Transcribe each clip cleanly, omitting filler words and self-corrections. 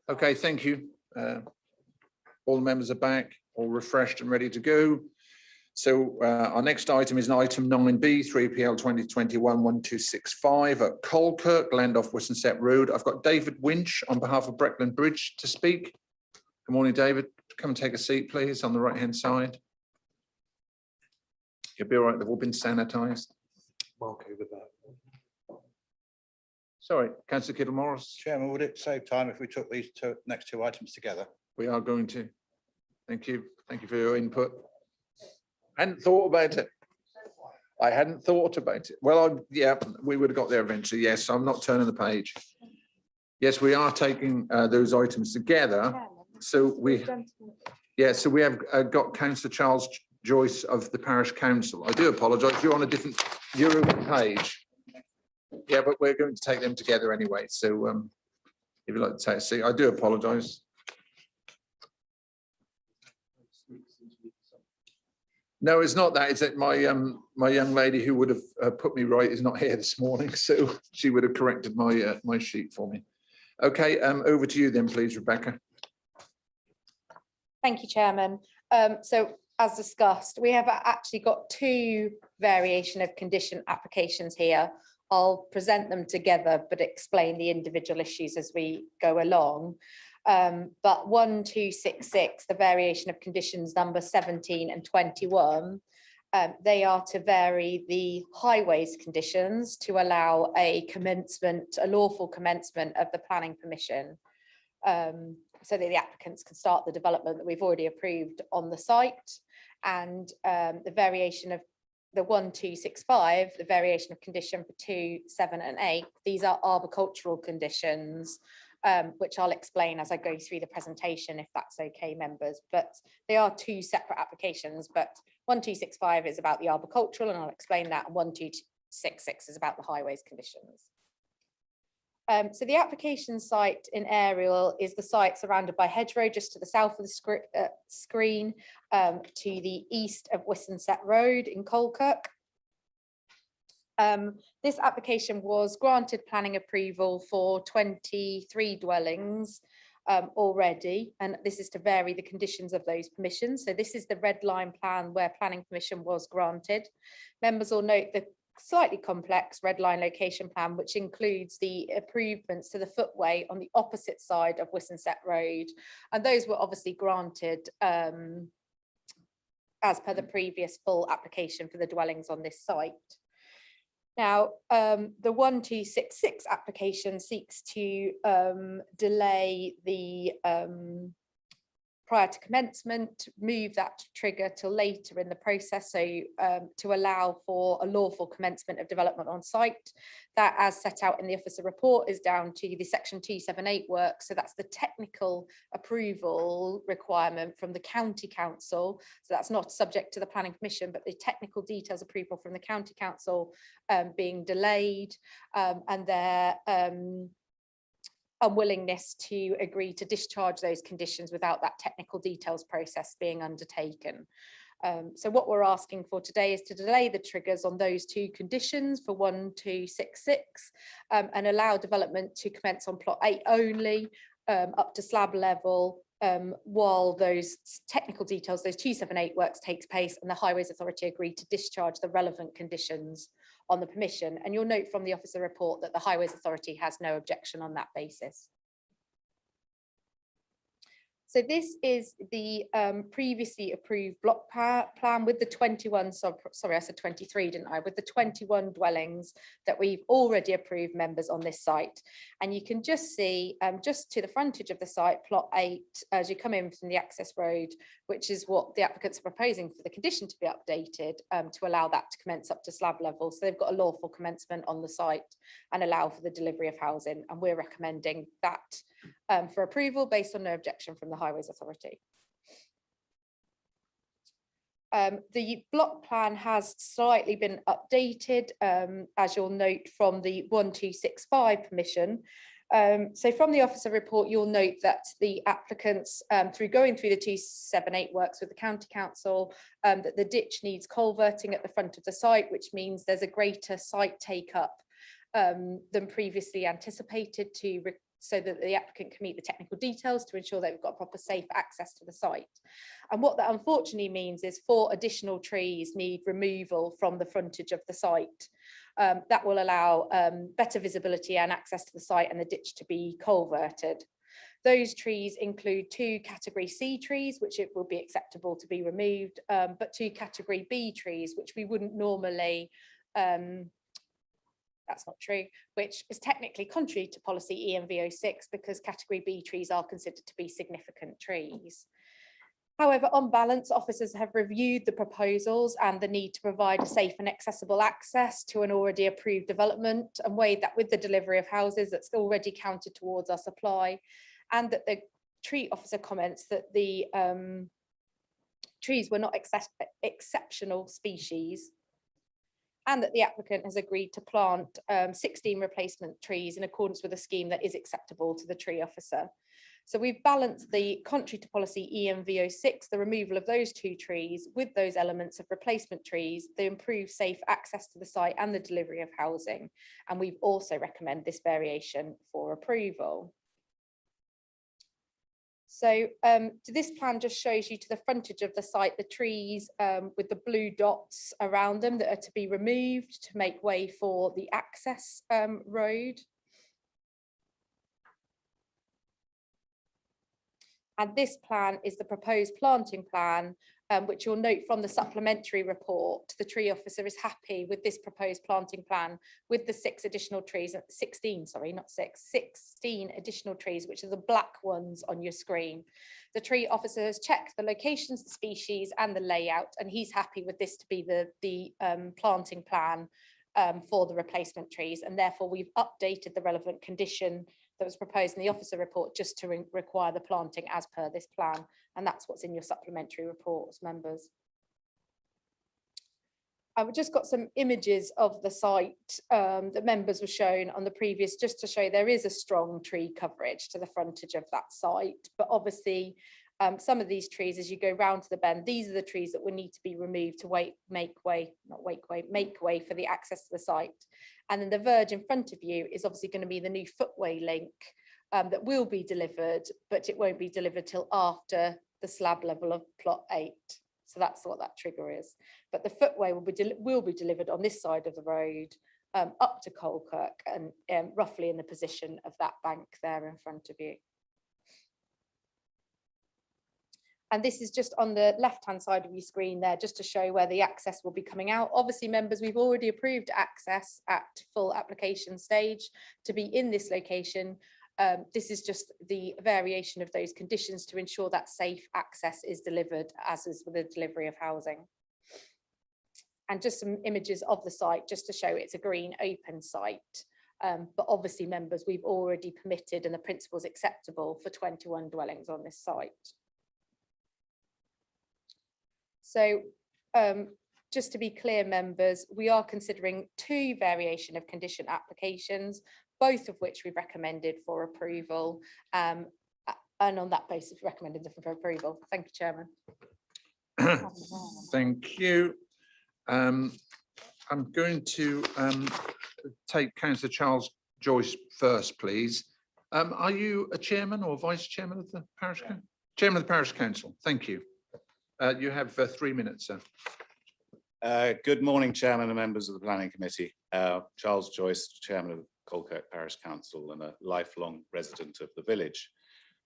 Okay, thank you. All the members are back, all refreshed and ready to go. So our next item is item 9B, 3PL 2021-1265 at Colkirk, Land off Wistonset Road. I've got David Winch on behalf of Breckland Bridge to speak. Good morning, David. Come and take a seat, please, on the right-hand side. You'll be all right, they've all been sanitised. Okay with that. Sorry, Councillor Kittle-Morris. Chairman, would it save time if we took these next two items together? We are going to. Thank you. Thank you for your input. I hadn't thought about it. I hadn't thought about it. Well, yeah, we would have got there eventually. Yes, I'm not turning the page. Yes, we are taking those items together. So we have got Councillor Charles Joyce of the Parish Council. I do apologise. You're on a different page. Yeah, but we're going to take them together anyway. So if you'd like to take a seat, I do apologise. No, it's not that. It's that my young lady who would have put me right is not here this morning, so she would have corrected my my sheet for me. Okay, over to you then, please, Rebecca. Thank you, Chairman. So as discussed, we have actually got two variation of condition applications here. I'll present them together, but explain the individual issues as we go along. But 1266, the variation of conditions number 17 and 21, they are to vary the highways conditions to allow a lawful commencement of the planning permission, so that the applicants can start the development that we've already approved on the site. And the variation of the 1265, the variation of condition for 2, 7 and 8, these are arboricultural conditions, which I'll explain as I go through the presentation, if that's okay, members. But they are two separate applications, but 1265 is about the arboricultural, and I'll explain that, and 1266 is about the highways conditions. So the application site in aerial is the site surrounded by hedgerow just to the south of the screen, to the east of Wistonset Road in Colkirk. This application was granted planning approval for 23 dwellings already, and this is to vary the conditions of those permissions. So this is the red line plan where planning permission was granted. Members will note the slightly complex red line location plan, which includes the improvements to the footway on the opposite side of Wistonset Road, and those were obviously granted as per the previous full application for the dwellings on this site. Now, the 1266 application seeks to delay the prior to commencement, move that trigger till later in the process, so to allow for a lawful commencement of development on site. That, as set out in the officer report, is down to the section 278 work. So that's the technical approval requirement from the county council. So that's not subject to the planning permission, but the technical details approval from the county council being delayed, and their unwillingness to agree to discharge those conditions without that technical details process being undertaken. So what we're asking for today is to delay the triggers on those two conditions for 1266 and allow development to commence on plot 8 only, up to slab level, while those technical details, those 278 works takes place and the Highways Authority agree to discharge the relevant conditions on the permission. And you'll note from the officer report that the Highways Authority has no objection on that basis. So this is the previously approved block plan with the 21, sorry, I said 23, didn't I? With the 21 dwellings that we've already approved, members, on this site. And you can just see, just to the frontage of the site, plot 8, as you come in from the access road, which is what the applicants are proposing for the condition to be updated to allow that to commence up to slab level. So they've got a lawful commencement on the site and allow for the delivery of housing. And we're recommending that for approval based on no objection from the Highways Authority. The block plan has slightly been updated, as you'll note from the 1265 permission. So from the officer report, you'll note that the applicants, through going through the 278 works with the county council, that the ditch needs culverting at the front of the site, which means there's a greater site take up than previously anticipated to so that the applicant can meet the technical details to ensure that we've got proper safe access to the site. And what that unfortunately means is 4 additional trees need removal from the frontage of the site. That will allow better visibility and access to the site and the ditch to be culverted. Those trees include 2 category C trees, which it will be acceptable to be removed, but 2 category B trees, which we wouldn't normally, that's not true, which is technically contrary to policy ENV06 because category B trees are considered to be significant trees. However, on balance, officers have reviewed the proposals and the need to provide a safe and accessible access to an already approved development and weighed that with the delivery of houses that's already counted towards our supply, and that the tree officer comments that the trees were not exceptional species, and that the applicant has agreed to plant 16 replacement trees in accordance with a scheme that is acceptable to the tree officer. So we've balanced the contrary to policy ENV06, the removal of those 2 trees with those elements of replacement trees, the improved safe access to the site and the delivery of housing. And we've also recommended this variation for approval. So this plan just shows you to the frontage of the site, the trees with the blue dots around them that are to be removed to make way for the access road. And this plan is the proposed planting plan, which you'll note from the supplementary report. The tree officer is happy with this proposed planting plan with the 6 additional trees, 16, sorry, not 6, 16 additional trees, which are the black ones on your screen. The tree officer has checked the locations, the species and the layout, and he's happy with this to be the planting plan for the replacement trees. And therefore we've updated the relevant condition that was proposed in the officer report just to require the planting as per this plan. And that's what's in your supplementary reports, members. I've just got some images of the site that members were shown on the previous, just to show there is a strong tree coverage to the frontage of that site. But obviously, some of these trees, as you go round to the bend, these are the trees that will need to be removed to make way for the access to the site. And then the verge in front of you is obviously going to be the new footway link that will be delivered, but it won't be delivered till after the slab level of plot 8. So that's what that trigger is. But the footway will be delivered on this side of the road up to Colkirk and roughly in the position of that bank there in front of you. And this is just on the left-hand side of your screen there, just to show where the access will be coming out. Obviously, members, we've already approved access at full application stage to be in this location. This is just the variation of those conditions to ensure that safe access is delivered, as is with the delivery of housing. And just some images of the site, just to show it's a green open site. But obviously, members, we've already permitted and the principle's acceptable for 21 dwellings on this site. So just to be clear, members, we are considering 2 variation of condition applications, both of which we've recommended for approval. And on that basis, recommended them for approval. Thank you, Chairman. Thank you. I'm going to take Councillor Charles Joyce first, please. Are you a chairman or vice chairman of the parish council? Chairman of the parish council. Thank you. You have 3 minutes, sir. Good morning, Chairman and members of the Planning Committee. Charles Joyce, Chairman of Colkirk Parish Council and a lifelong resident of the village.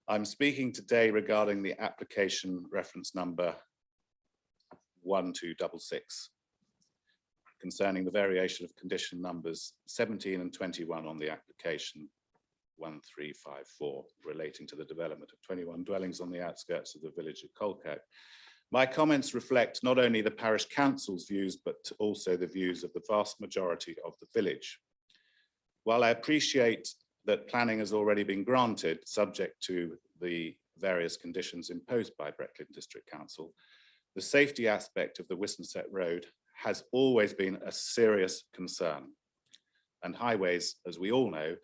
I'm speaking today regarding the application reference number 1266 concerning the variation of condition numbers 17 and 21 on the application 1354 relating to the development of 21 dwellings on the outskirts of the village of Colkirk. My comments reflect not only the parish council's views, but also the views of the vast majority of the village. While I appreciate that planning has already been granted, subject to the various conditions imposed by Brecklin District Council, the safety aspect of the Wistonset Road has always been a serious concern. And highways, as we all know,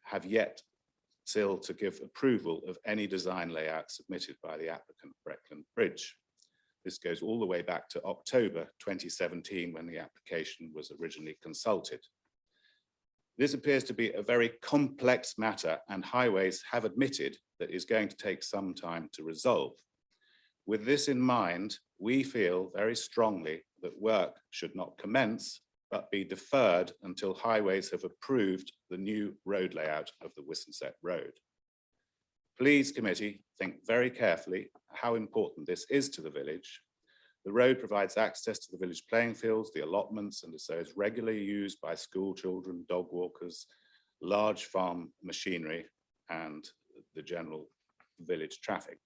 have yet still to give approval of any design layout submitted by the applicant, Brecklin Bridge. This goes all the way back to October 2017 when the application was originally consulted. This appears to be a very complex matter, and Highways have admitted that is going to take some time to resolve. With this in mind, we feel very strongly that work should not commence, but be deferred until Highways have approved the new road layout of the Wistonset Road. Please, committee, think very carefully how important this is to the village. The road provides access to the village playing fields, the allotments, and so is regularly used by school children, dog walkers, large farm machinery, and the general village traffic.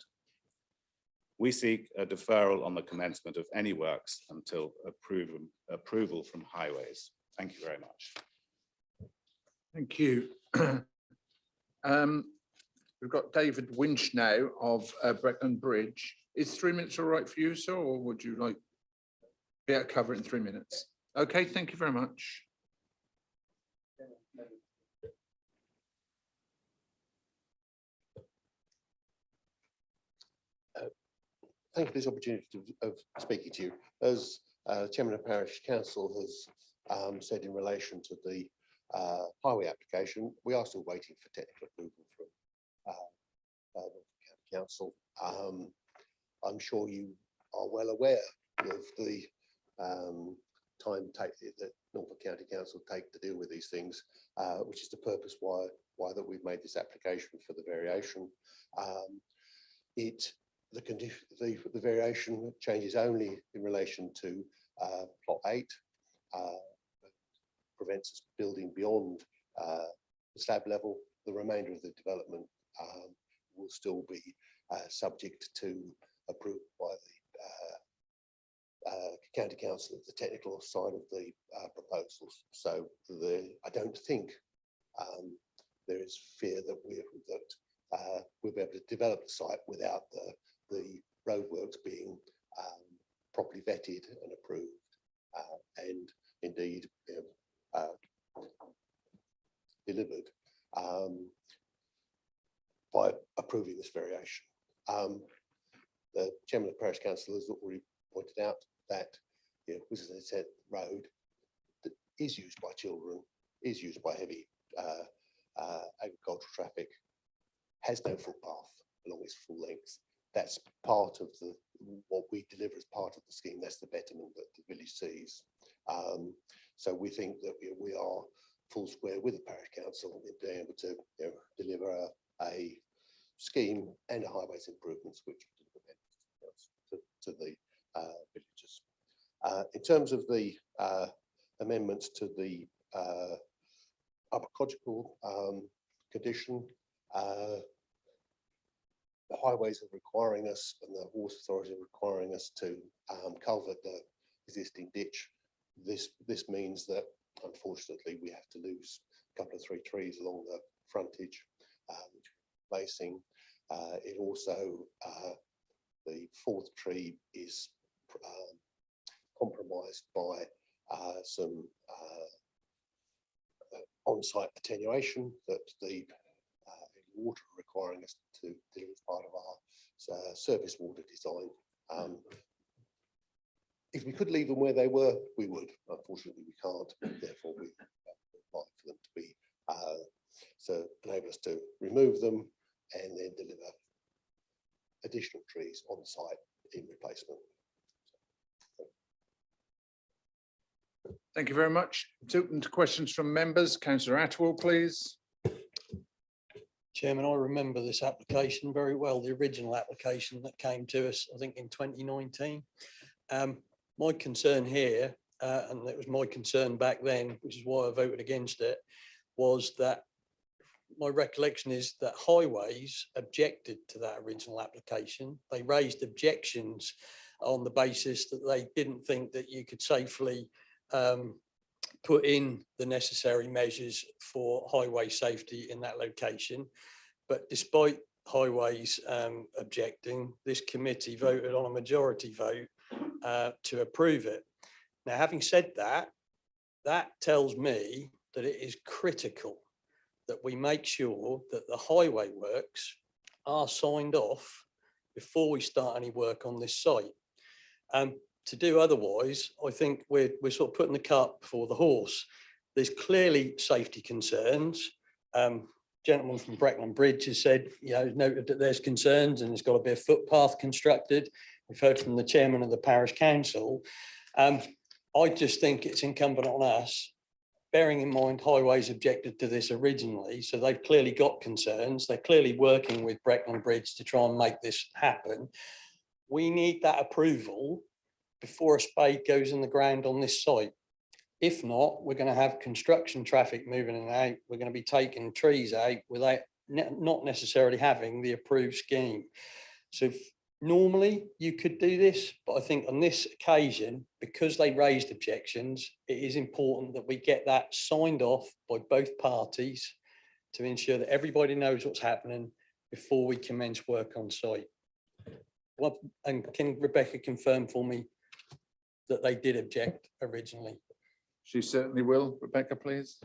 We seek a deferral on the commencement of any works until approval from Highways. Thank you very much. Thank you. We've got David Winch now of Brecon Bridge. Is 3 minutes all right for you, sir, or would you like to be able to cover it in 3 minutes? Okay, thank you very much. Thank you for this opportunity of speaking to you. As Chairman of Parish Council has said in relation to the highway application, we are still waiting for technical approval from County Council. I'm sure you are well aware of the time that Norfolk County Council take to deal with these things, which is the purpose why that we've made this application for the variation. The variation changes only in relation to plot 8, prevents us building beyond the slab level. The remainder of the development will still be subject to approval by the County Council of the technical side of the proposals. So I don't think there is fear that we'll be able to develop the site without the roadworks being properly vetted and approved, and indeed delivered by approving this variation. The Chairman of the Parish Council has already pointed out that Wistonset Road that is used by children, is used by heavy agricultural traffic, has no footpath along its full length. That's part of what we deliver as part of the scheme. That's the betterment that the village sees. So we think that we are full square with the Parish Council in being able to deliver a scheme and highways improvements which to the villagers. In terms of the amendments to the ecological condition, the highways are requiring us, and the water authority are requiring us to culvert the existing ditch. This means that unfortunately we have to lose a couple of 3 trees along the frontage, which we're replacing. It also, the 4th tree is compromised by some on-site attenuation that the water are requiring us to do as part of our surface water design. If we could leave them where they were, we would. Unfortunately, we can't. Therefore, we apply for them to be so enable us to remove them and then deliver additional trees on site in replacement. Thank you very much. It's open to questions from members. Councillor Atwell, please. Chairman, I remember this application very well, the original application that came to us, I think in 2019. My concern here, and it was my concern back then, which is why I voted against it, was that my recollection is that Highways objected to that original application. They raised objections on the basis that they didn't think that you could safely put in the necessary measures for highway safety in that location. But despite Highways objecting, this committee voted on a majority vote to approve it. Now, having said that, that tells me that it is critical that we make sure that the highway works are signed off before we start any work on this site. To do otherwise, I think we're sort of putting the cart before the horse. There's clearly safety concerns. Gentleman from Breckland Bridge has said, noted that there's concerns and there's got to be a footpath constructed. We've heard from the chairman of the parish council. I just think it's incumbent on us, bearing in mind Highways objected to this originally, so they've clearly got concerns. They're clearly working with Breckland Bridge to try and make this happen. We need that approval before a spade goes in the ground on this site. If not, we're going to have construction traffic moving in and out. We're going to be taking trees out without not necessarily having the approved scheme. So normally you could do this, but I think on this occasion, because they raised objections, it is important that we get that signed off by both parties to ensure that everybody knows what's happening before we commence work on site. And can Rebecca confirm for me that they did object originally? She certainly will. Rebecca, please.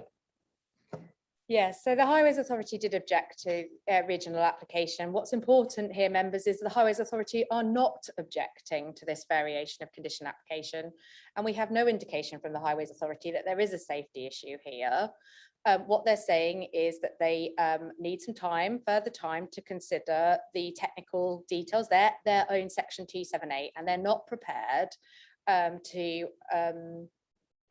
Yes, so the Highways Authority did object to regional application. What's important here, members, is the Highways Authority are not objecting to this variation of condition application. And we have no indication from the Highways Authority that there is a safety issue here. What they're saying is that they need some time, further time, to consider the technical details, their own section 278, and they're not prepared to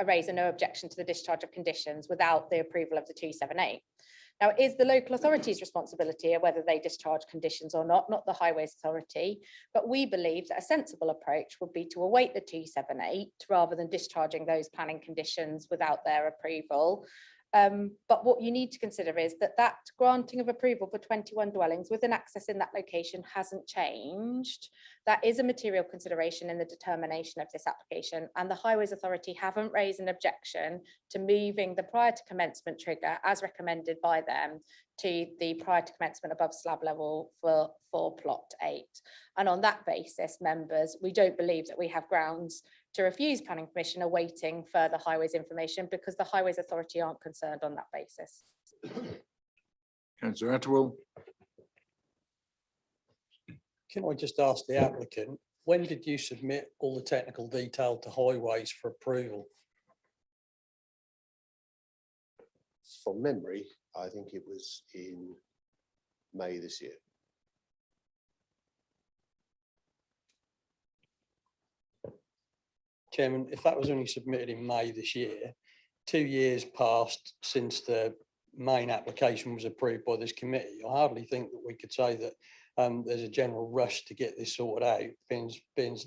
raise a no objection to the discharge of conditions without the approval of the 278. Now, it is the local authority's responsibility of whether they discharge conditions or not the Highways Authority, but we believe that a sensible approach would be to await the 278 rather than discharging those planning conditions without their approval. But what you need to consider is that granting of approval for 21 dwellings with an access in that location hasn't changed. That is a material consideration in the determination of this application, and the Highways Authority haven't raised an objection to moving the prior to commencement trigger as recommended by them to the prior to commencement above slab level for plot 8. And on that basis, members, we don't believe that we have grounds to refuse planning permission awaiting further highways information, because the Highways Authority aren't concerned on that basis. Councillor Attawell. Can I just ask the applicant, when did you submit all the technical detail to Highways for approval? From memory, I think it was in May this year. Chairman, if that was only submitted in May this year, 2 years passed since the main application was approved by this committee. I hardly think that we could say that there's a general rush to get this sorted out, being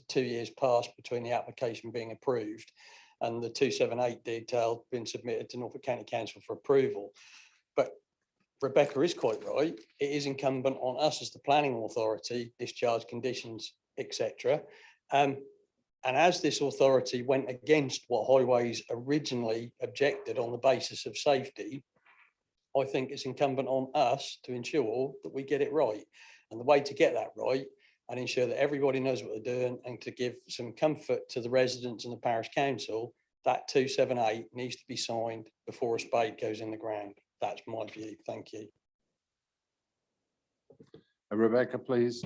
2 years past between the application being approved and the 278 detail being submitted to Norfolk County Council for approval. But Rebecca is quite right. It is incumbent on us as the planning authority, discharge conditions, etc. And as this authority went against what Highways originally objected on the basis of safety, I think it's incumbent on us to ensure that we get it right. And the way to get that right and ensure that everybody knows what they're doing and to give some comfort to the residents and the parish council, that 278 needs to be signed before a spade goes in the ground. That's my view. Thank you. Rebecca, please.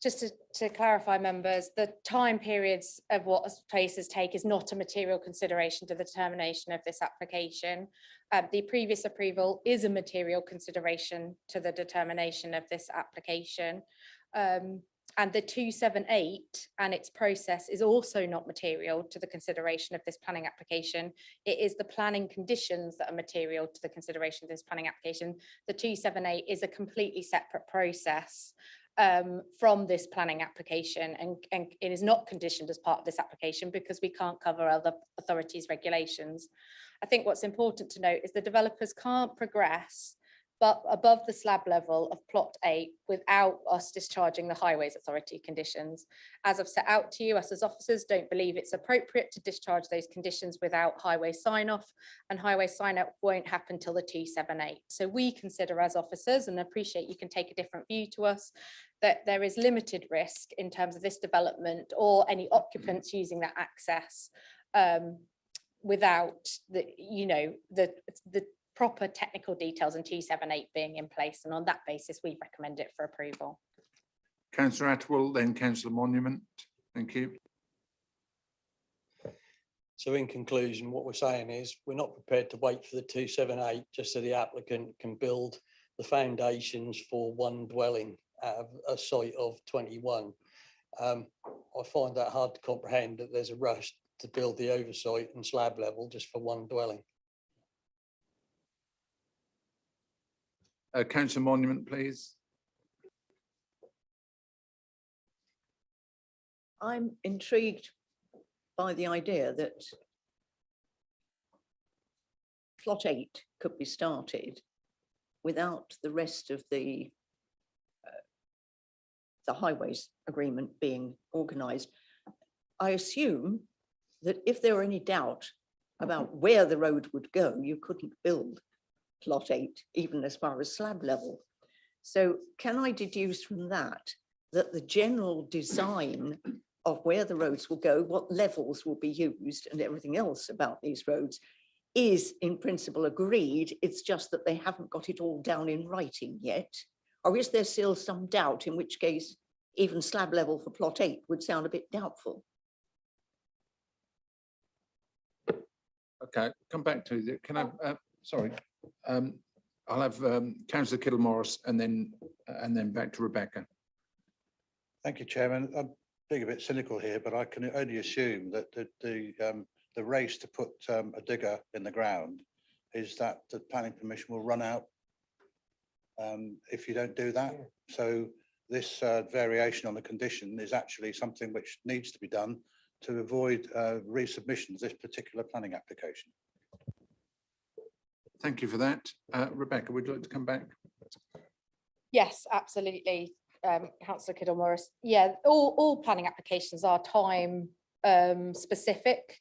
Just to clarify, members, the time periods of what places take is not a material consideration to the determination of this application. The previous approval is a material consideration to the determination of this application. And the 278 and its process is also not material to the consideration of this planning application. It is the planning conditions that are material to the consideration of this planning application. The 278 is a completely separate process from this planning application, and it is not conditioned as part of this application because we can't cover other authorities' regulations. I think what's important to note is the developers can't progress but above the slab level of plot 8 without us discharging the Highways Authority conditions. As I've set out to you, us as officers don't believe it's appropriate to discharge those conditions without highway sign off, and highway sign off won't happen till the 278. So we consider as officers, and appreciate you can take a different view to us, that there is limited risk in terms of this development or any occupants using that access without the proper technical details and 278 being in place, and on that basis we recommend it for approval. Councillor Attawell, then Councillor Monument. Thank you. So in conclusion, what we're saying is we're not prepared to wait for the 278 just so the applicant can build the foundations for one dwelling out of a site of 21. I find that hard to comprehend that there's a rush to build the oversight and slab level just for one dwelling. Councillor Monument, please. I'm intrigued by the idea that plot 8 could be started without the rest of the highways agreement being organised. I assume that if there were any doubt about where the road would go, you couldn't build plot 8, even as far as slab level. So can I deduce from that that the general design of where the roads will go, what levels will be used and everything else about these roads is in principle agreed? It's just that they haven't got it all down in writing yet. Or is there still some doubt, in which case even slab level for plot 8 would sound a bit doubtful? Okay, come back to you. Can I, sorry, I'll have Councillor Kittle Morris and then back to Rebecca. Thank you, Chairman. I'm being a bit cynical here, but I can only assume that the race to put a digger in the ground is that the planning permission will run out if you don't do that. So this variation on the condition is actually something which needs to be done to avoid resubmission of this particular planning application. Thank you for that. Rebecca, would you like to come back? Yes, absolutely. Councillor Kiddle Morris. Yeah, all planning applications are time specific.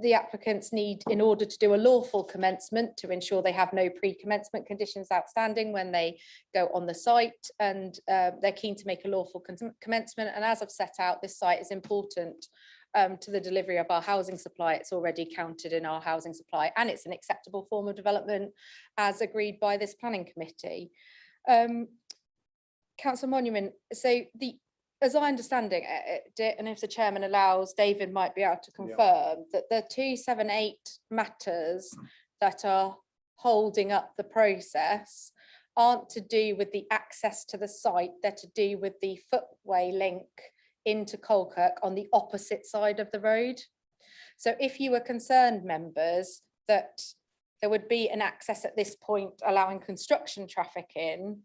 The applicants need, in order to do a lawful commencement, to ensure they have no pre-commencement conditions outstanding when they go on the site, and they're keen to make a lawful commencement. And as I've set out, this site is important to the delivery of our housing supply. It's already counted in our housing supply, and it's an acceptable form of development as agreed by this planning committee. Councillor Monument, so as I understand it, and if the chairman allows, David might be able to confirm that the 278 matters that are holding up the process aren't to do with the access to the site, they're to do with the footway link into Colkirk on the opposite side of the road. So if you were concerned, members, that there would be an access at this point allowing construction traffic in,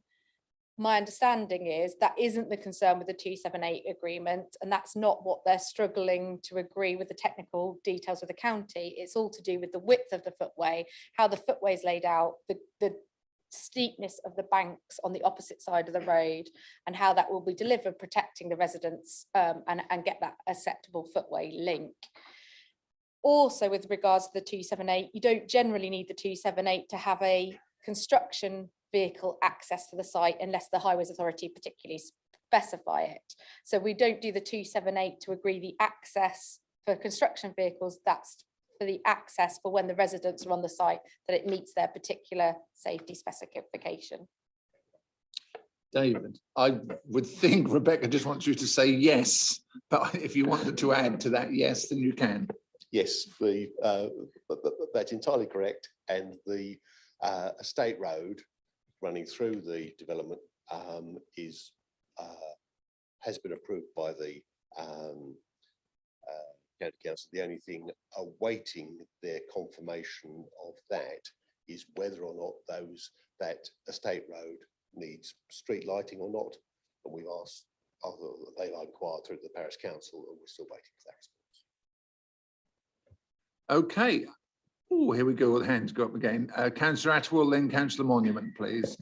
my understanding is that isn't the concern with the 278 agreement, and that's not what they're struggling to agree with the technical details of the county. It's all to do with the width of the footway, how the footway is laid out, the steepness of the banks on the opposite side of the road, and how that will be delivered, protecting the residents and get that acceptable footway link. Also, with regards to the 278, you don't generally need the 278 to have a construction vehicle access to the site unless the Highways Authority particularly specify it. So we don't do the 278 to agree the access for construction vehicles. That's for the access for when the residents are on the site, that it meets their particular safety specification. David, I would think Rebecca just wants you to say yes, but if you wanted to add to that yes, then you can. Yes, that's entirely correct. And the estate road running through the development has been approved by the county council. The only thing awaiting their confirmation of that is whether or not that estate road needs street lighting or not. And we've asked, they'll inquire through the parish council, and we're still waiting for that response. Okay. Oh, here we go. The hands go up again. Councillor Attwell, then Councillor Monument, please.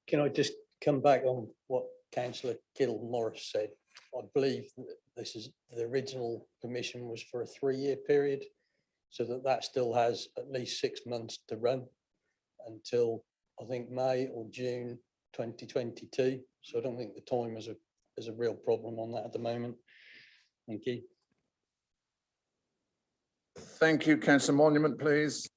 Can I just come back on what Councillor Kittle Morris said? I believe that the original permission was for a 3-year period, so that still has at least 6 months to run until I think May or June 2022. So I don't think the time is a real problem on that at the moment. Thank you. Thank you. Councillor Monument, please.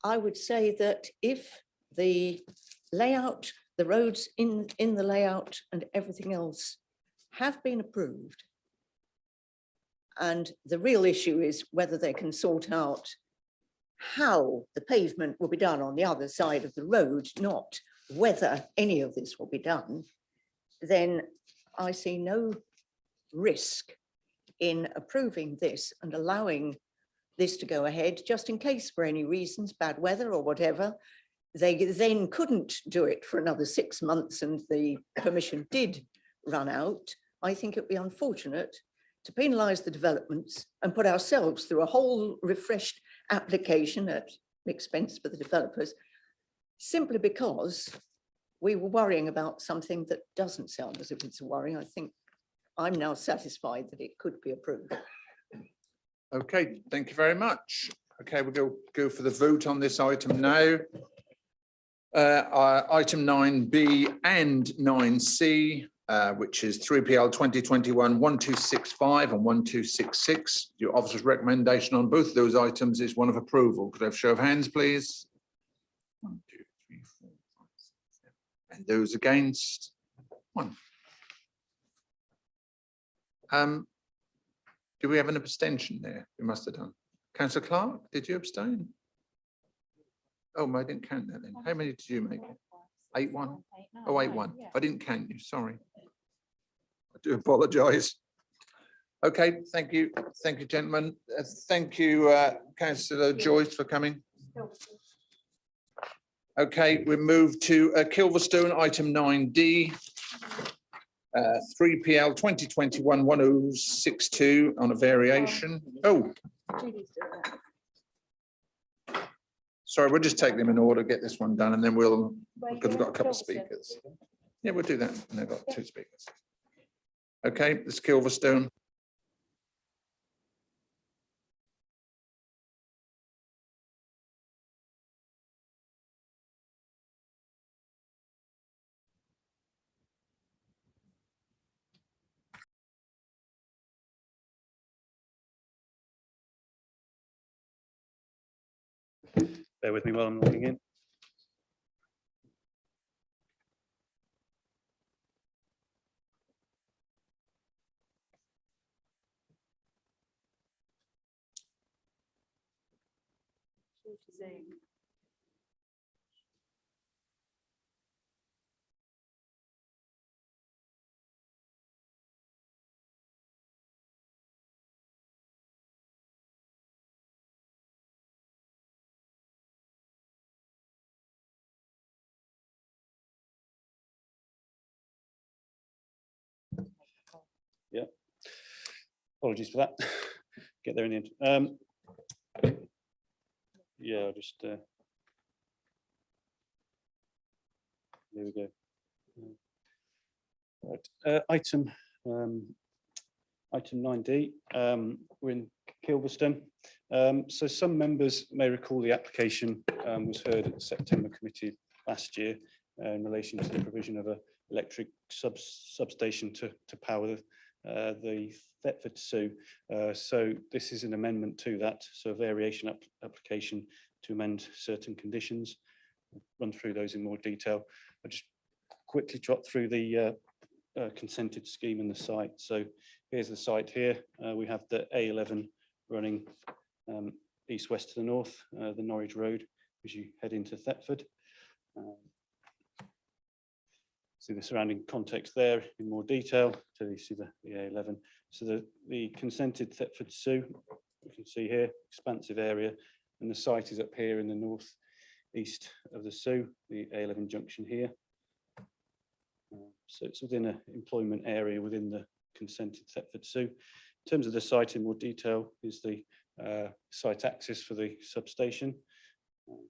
I would say that if the layout, the roads in the layout and everything else have been approved, And the real issue is whether they can sort out how the pavement will be done on the other side of the road, not whether any of this will be done. Then I see no risk in approving this and allowing this to go ahead, just in case for any reasons, bad weather or whatever, they then couldn't do it for another 6 months and the permission did run out. I think it'd be unfortunate to penalise the developments and put ourselves through a whole refreshed application at expense for the developers, simply because we were worrying about something that doesn't sound as if it's a worry. I think I'm now satisfied that it could be approved. Okay, thank you very much. Okay, we'll go for the vote on this item now. Item 9B and 9C, which is 3PL 2021-1265 and 1266. Your officer's recommendation on both of those items is one of approval. Could I have a show of hands, please? 1, 2, 3, 4, 5, 6, 7. And those against? 1. Do we have an abstention there? We must have done. Councillor Clark, did you abstain? Oh, I didn't count that then. How many did you make? 8-1? Oh, 8-1. I didn't count you, sorry. I do apologise. Okay, thank you. Thank you, gentlemen. Thank you, Councillor Joyce, for coming. Okay, we move to Kilverstone, item 9D. 3PL 2021-1062 on a variation. Oh. Sorry, we'll just take them in order, get this one done, and then we'll, because we've got a couple of speakers. Yeah, we'll do that. And they've got 2 speakers. Okay, this Kilverstone. Bear with me while I'm logging in. Yeah, apologies for that. Get there in the end. Yeah, I'll just there we go. Right. Item 9D. We're in Kilverstone. So some members may recall the application was heard at the September committee last year in relation to the provision of an electric substation to power the Thetford Sue. So this is an amendment to that, so a variation application to amend certain conditions. I'll run through those in more detail. I'll just quickly trot through the consented scheme and the site. So here's the site here. We have the A11 running east-west to the north, the Norwich Road, as you head into Thetford. See the surrounding context there in more detail. So you see the A11. So the consented Thetford Sue, you can see here, expansive area, and the site is up here in the north east of the Sue, the A11 junction here. So it's within an employment area within the consented Thetford Sue. In terms of the site in more detail is the site access for the substation.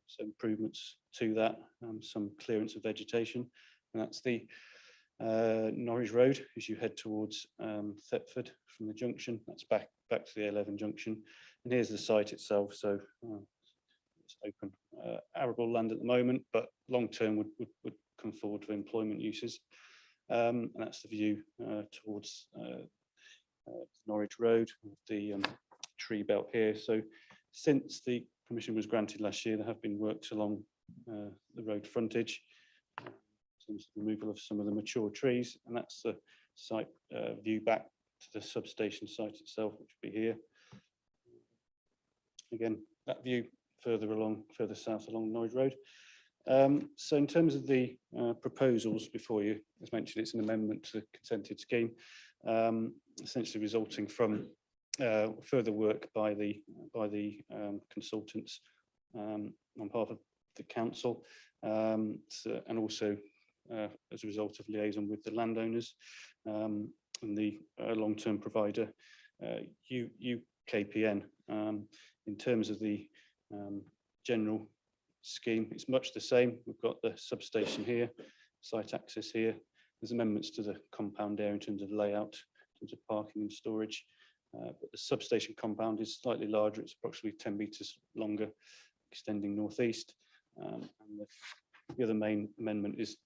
So improvements to that, some clearance of vegetation. And that's the Norwich Road as you head towards Thetford from the junction. That's back to the A11 junction. And here's the site itself. So it's open arable land at the moment, but long term would come forward for employment uses. And that's the view towards Norwich Road, the tree belt here. So since the permission was granted last year, there have been works along the road frontage. Removal of some of the mature trees, and that's the site view back to the substation site itself, which will be here. Again, that view further south along Norwich Road. So in terms of the proposals before you, as mentioned, it's an amendment to the consented scheme, essentially resulting from further work by the consultants on behalf of the council, and also as a result of liaison with the landowners and the long-term provider, UKPN. In terms of the general scheme, it's much the same. We've got the substation here, site access here. There's amendments to the compound area in terms of layout, in terms of parking and storage. But the substation compound is slightly larger. It's approximately 10 metres longer, extending northeast. And the other main amendment is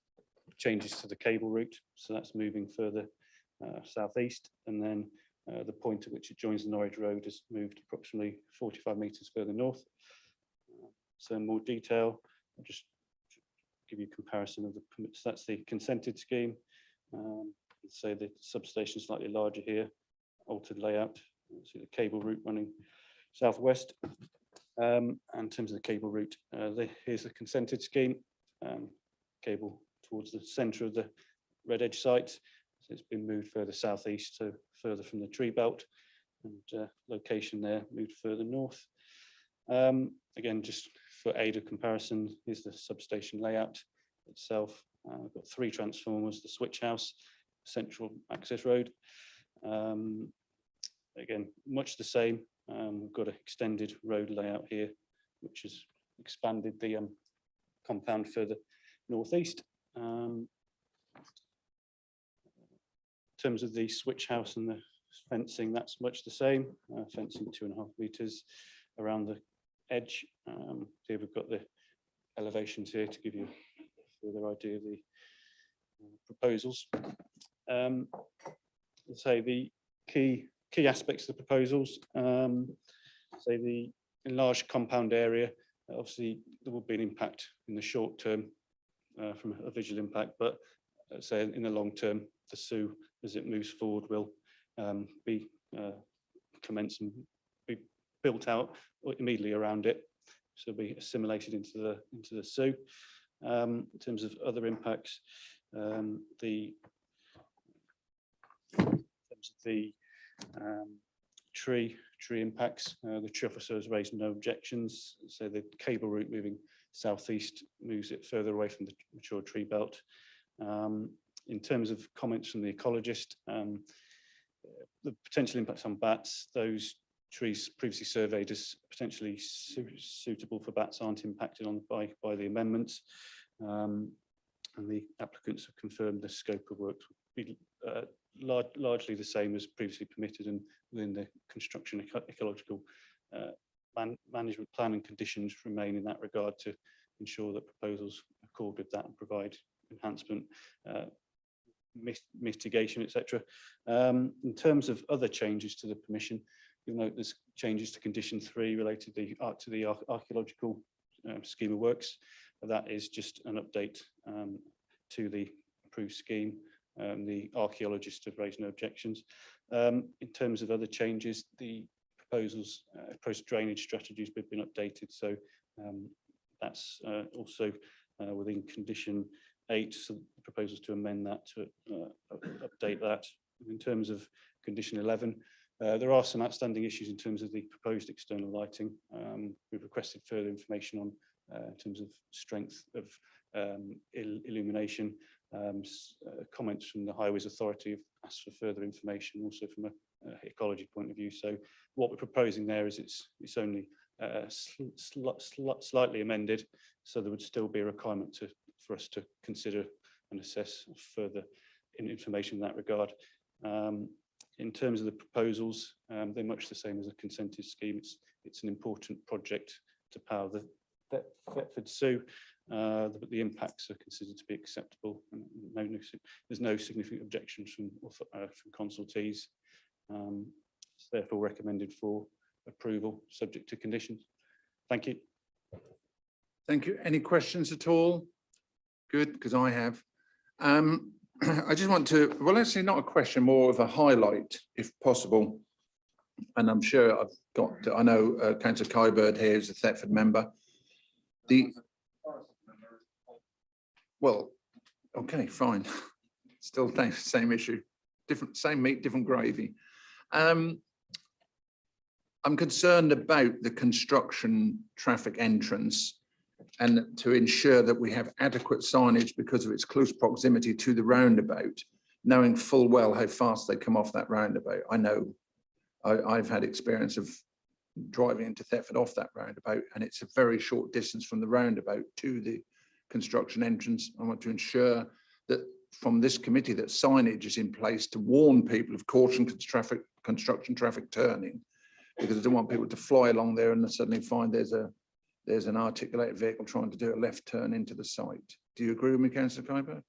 changes to the cable route. So that's moving further southeast. And then the point at which it joins the Norwich Road has moved approximately 45 metres further north. So in more detail, I'll just give you a comparison of the permits. That's the consented scheme. So the substation is slightly larger here, altered layout. See the cable route running southwest. And in terms of the cable route, here's the consented scheme. Cable towards the centre of the Red Edge site. So it's been moved further southeast, so further from the tree belt, and location there moved further north. Again, just for aid of comparison, here's the substation layout itself. We've got 3 transformers, the switch house, central access road. Again, much the same. We've got an extended road layout here, which has expanded the compound further northeast. In terms of the switch house and the fencing, that's much the same. Fencing 2.5 metres around the edge. Here we've got the elevations here to give you a further idea of the proposals. Say the key aspects of the proposals. Say the enlarged compound area. Obviously, there will be an impact in the short term from a visual impact, but say in the long term, the SU as it moves forward will be commenced and be built out immediately around it, so be assimilated into the SU. In terms of other impacts, the tree impacts, the tree officer has raised no objections. So the cable route moving southeast moves it further away from the mature tree belt. In terms of comments from the ecologist, the potential impacts on bats, those trees previously surveyed as potentially suitable for bats aren't impacted on by the amendments. And the applicants have confirmed the scope of work will be largely the same as previously permitted and within the construction ecological management plan, and conditions remain in that regard to ensure that proposals accord with that and provide enhancement, mitigation, etc. In terms of other changes to the permission, you'll note there's changes to condition 3 related to the archaeological scheme of works. That is just an update to the approved scheme. The archaeologists have raised no objections. In terms of other changes, the proposals, proposed drainage strategies have been updated. So that's also within condition 8, so proposals to amend that to update that. In terms of condition 11, there are some outstanding issues in terms of the proposed external lighting. We've requested further information on in terms of strength of illumination. Comments from the Highways Authority have asked for further information, also from an ecology point of view. So what we're proposing there is it's only slightly amended, so there would still be a requirement for us to consider and assess further information in that regard. In terms of the proposals, they're much the same as a consented scheme. It's an important project to power the Thetford Zoo, but the impacts are considered to be acceptable. There's no significant objections from consultees. It's therefore recommended for approval, subject to conditions. Thank you. Thank you. Any questions at all? Good, because I have. I just want to, well, actually not a question, more of a highlight, if possible. And I'm sure I've got, I know Councillor Kybird here is a Thetford member. Well, okay, fine. Still same issue, different, same meat, different gravy. I'm concerned about the construction traffic entrance and to ensure that we have adequate signage because of its close proximity to the roundabout, knowing full well how fast they come off that roundabout. I know, I've had experience of driving into Thetford off that roundabout, and it's a very short distance from the roundabout to the construction entrance. I want to ensure that from this committee that signage is in place to warn people of caution construction traffic turning, because I don't want people to fly along there and suddenly find there's an articulated vehicle trying to do a left turn into the site. Do you agree with me, Councillor Kybird?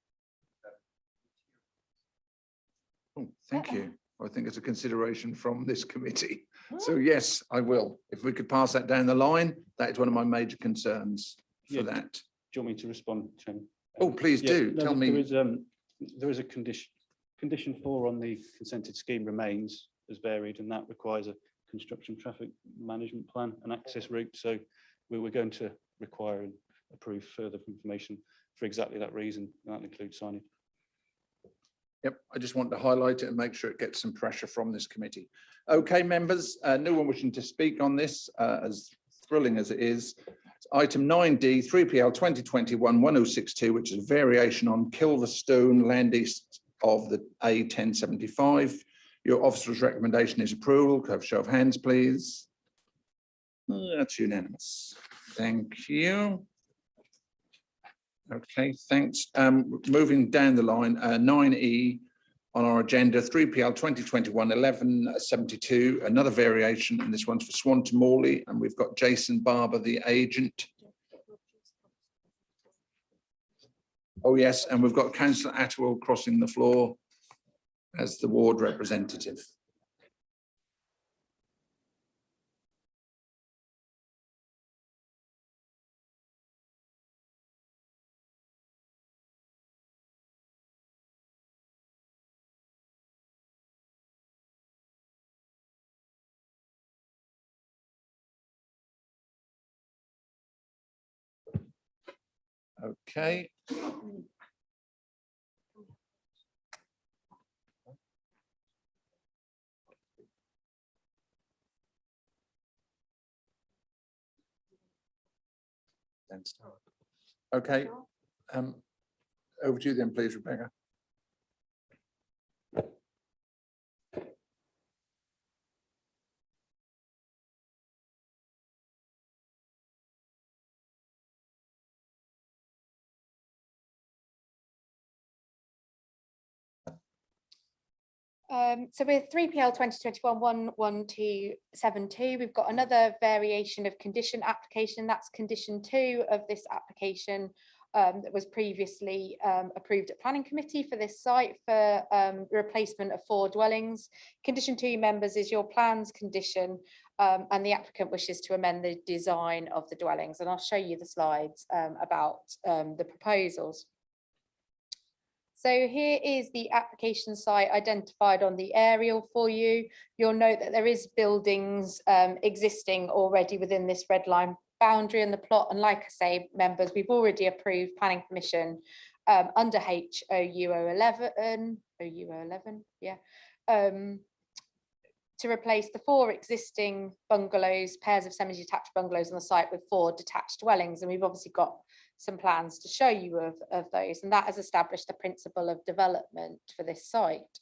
Oh, thank you. I think it's a consideration from this committee. So yes, I will. If we could pass that down the line, that is one of my major concerns for Yeah. that. Do you want me to respond, Chairman? Oh, please do. no, Tell me. There is a condition 4 on the consented scheme remains as varied, and that requires a construction traffic management plan and access route. So we were going to require and approve further information for exactly that reason. That includes signage. Yep, I just want to highlight it and make sure it gets some pressure from this committee. Okay, members, no one wishing to speak on this, as thrilling as it is. Item 9D, 3PL 2021-1062, which is a variation on Kilverstone, land east of the A1075. Your officer's recommendation is approval. Could I have a show of hands, please? That's unanimous. Thank you. Okay, thanks. Moving down the line, 9E on our agenda, 3PL 2021-1172, another variation, and this one's for Swanton Morley, and we've got Jason Barber, the agent. Oh yes, and we've got Councillor Attwell crossing the floor as the ward representative. Okay. Okay. Over to you then, please, Rebecca. So with 3PL 2021-11272, we've got another variation of condition application. That's condition 2 of this application that was previously approved at planning committee for this site for replacement of 4 dwellings. Condition 2, members, is your plans condition, and the applicant wishes to amend the design of the dwellings. And I'll show you the slides about the proposals. So here is the application site identified on the aerial for you. You'll note that there is buildings existing already within this red line boundary in the plot. And like I say, members, we've already approved planning permission under HOU11, yeah, to replace the 4 existing bungalows, pairs of semi-detached bungalows on the site with 4 detached dwellings. And we've obviously got some plans to show you of those, and that has established the principle of development for this site.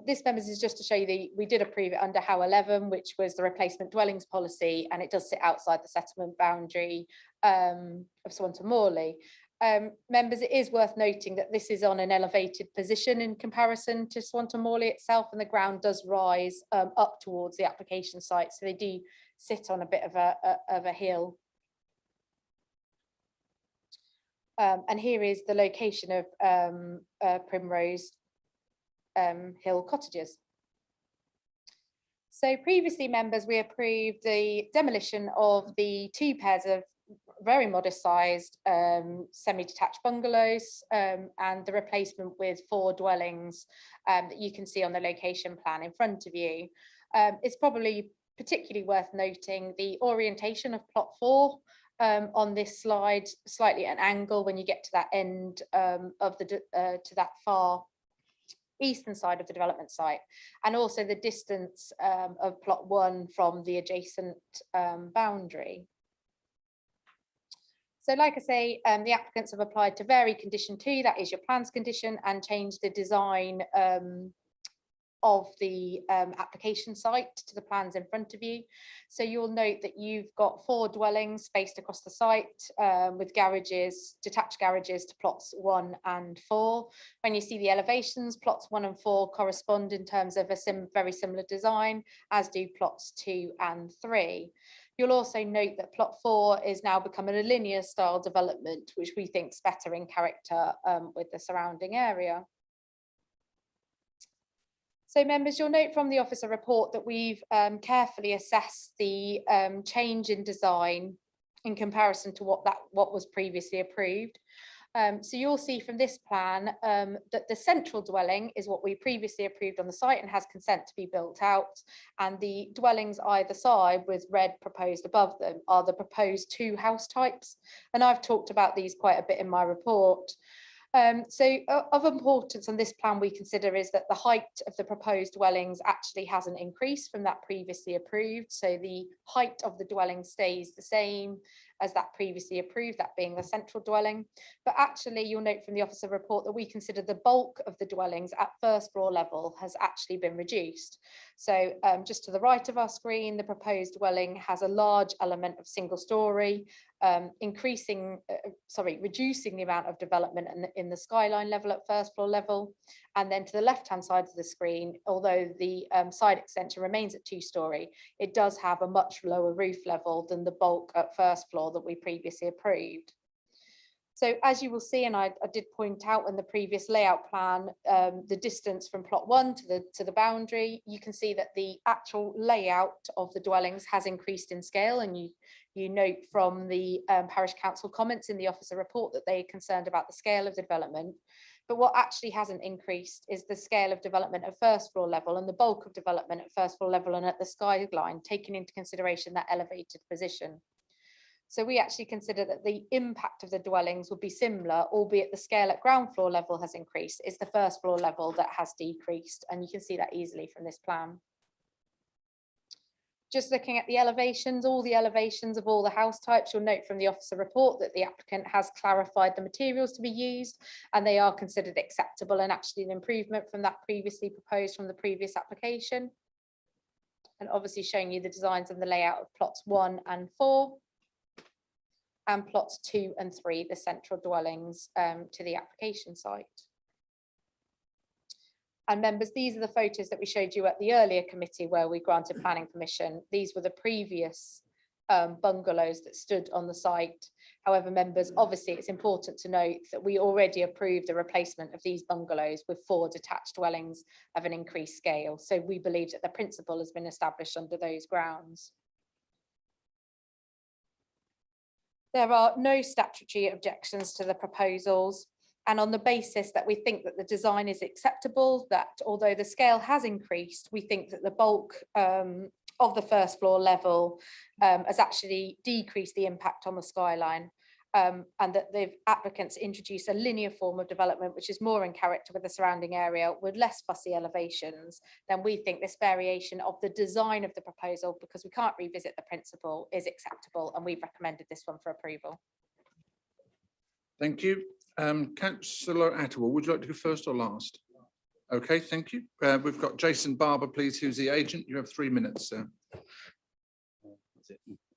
This, members, is just to show you we did approve it under HOW 11, which was the replacement dwellings policy, and it does sit outside the settlement boundary of Swanton Morley. Members, it is worth noting that this is on an elevated position in comparison to Swanton Morley itself, and the ground does rise up towards the application site, so they do sit on a bit of a hill. And here is the location of Primrose Hill Cottages. So previously, members, we approved the demolition of the 2 pairs of very modest sized semi-detached bungalows and the replacement with 4 dwellings that you can see on the location plan in front of you. It's probably particularly worth noting the orientation of plot 4 on this slide, slightly at an angle when you get to that end of the to that far eastern side of the development site, and also the distance of plot 1 from the adjacent boundary. So like I say, the applicants have applied to vary condition 2, that is your plans condition, and change the design of the application site to the plans in front of you. So you'll note that you've got 4 dwellings spaced across the site with garages, detached garages to plots 1 and 4. When you see the elevations, plots 1 and 4 correspond in terms of a very similar design, as do plots 2 and 3. You'll also note that plot 4 is now becoming a linear style development, which we think is better in character with the surrounding area. So members, you'll note from the officer report that we've carefully assessed the change in design in comparison to what was previously approved. So you'll see from this plan that the central dwelling is what we previously approved on the site and has consent to be built out. And the dwellings either side with red proposed above them are the proposed 2 house types. And I've talked about these quite a bit in my report. So of importance on this plan we consider is that the height of the proposed dwellings actually hasn't increased from that previously approved. So the height of the dwelling stays the same as that previously approved, that being the central dwelling. But actually you'll note from the officer report that we consider the bulk of the dwellings at first floor level has actually been reduced. So just to the right of our screen, the proposed dwelling has a large element of single story, reducing the amount of development in the skyline level at first floor level. And then to the left hand side of the screen, although the side extension remains at 2-story, it does have a much lower roof level than the bulk at first floor that we previously approved. So as you will see, and I did point out in the previous layout plan, the distance from plot 1 to the boundary, you can see that the actual layout of the dwellings has increased in scale, and you note from the parish council comments in the officer report that they are concerned about the scale of the development. But what actually hasn't increased is the scale of development at first floor level and the bulk of development at first floor level and at the skyline, taking into consideration that elevated position. So we actually consider that the impact of the dwellings will be similar, albeit the scale at ground floor level has increased. It's the first floor level that has decreased, and you can see that easily from this plan. Just looking at the elevations, all the elevations of all the house types, you'll note from the officer report that the applicant has clarified the materials to be used, and they are considered acceptable and actually an improvement from that previously proposed from the previous application. And obviously showing you the designs and the layout of plots 1 and 4. And plots 2 and 3, the central dwellings to the application site. And members, these are the photos that we showed you at the earlier committee where we granted planning permission. These were the previous bungalows that stood on the site. However, members, obviously it's important to note that we already approved the replacement of these bungalows with 4 detached dwellings of an increased scale. So we believe that the principle has been established under those grounds. There are no statutory objections to the proposals, and on the basis that we think that the design is acceptable, that although the scale has increased, we think that the bulk of the first floor level has actually decreased the impact on the skyline, and that the applicants introduce a linear form of development which is more in character with the surrounding area with less fussy elevations, then we think this variation of the design of the proposal, because we can't revisit the principle, is acceptable, and we've recommended this one for approval. Thank you. Councillor Attawell, would you like to go first or last? Okay, thank you. We've got Jason Barber, please, who's the agent. You have 3 minutes, sir.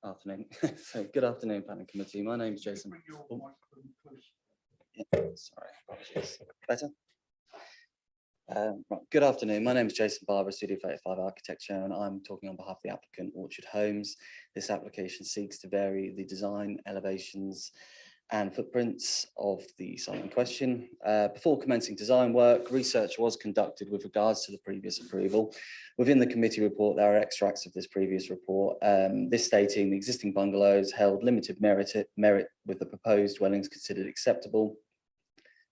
Afternoon. So good afternoon, planning committee. My name is Jason. Oh. Yeah, sorry, apologies. Better. Right. Good afternoon. My name is Jason Barber, Studio 35 Architecture, and I'm talking on behalf of the applicant Orchard Homes. This application seeks to vary the design, elevations, and footprints of the site in question. Before commencing design work, research was conducted with regards to the previous approval. Within the committee report, there are extracts of this previous report, this stating the existing bungalows held limited merit with the proposed dwellings considered acceptable,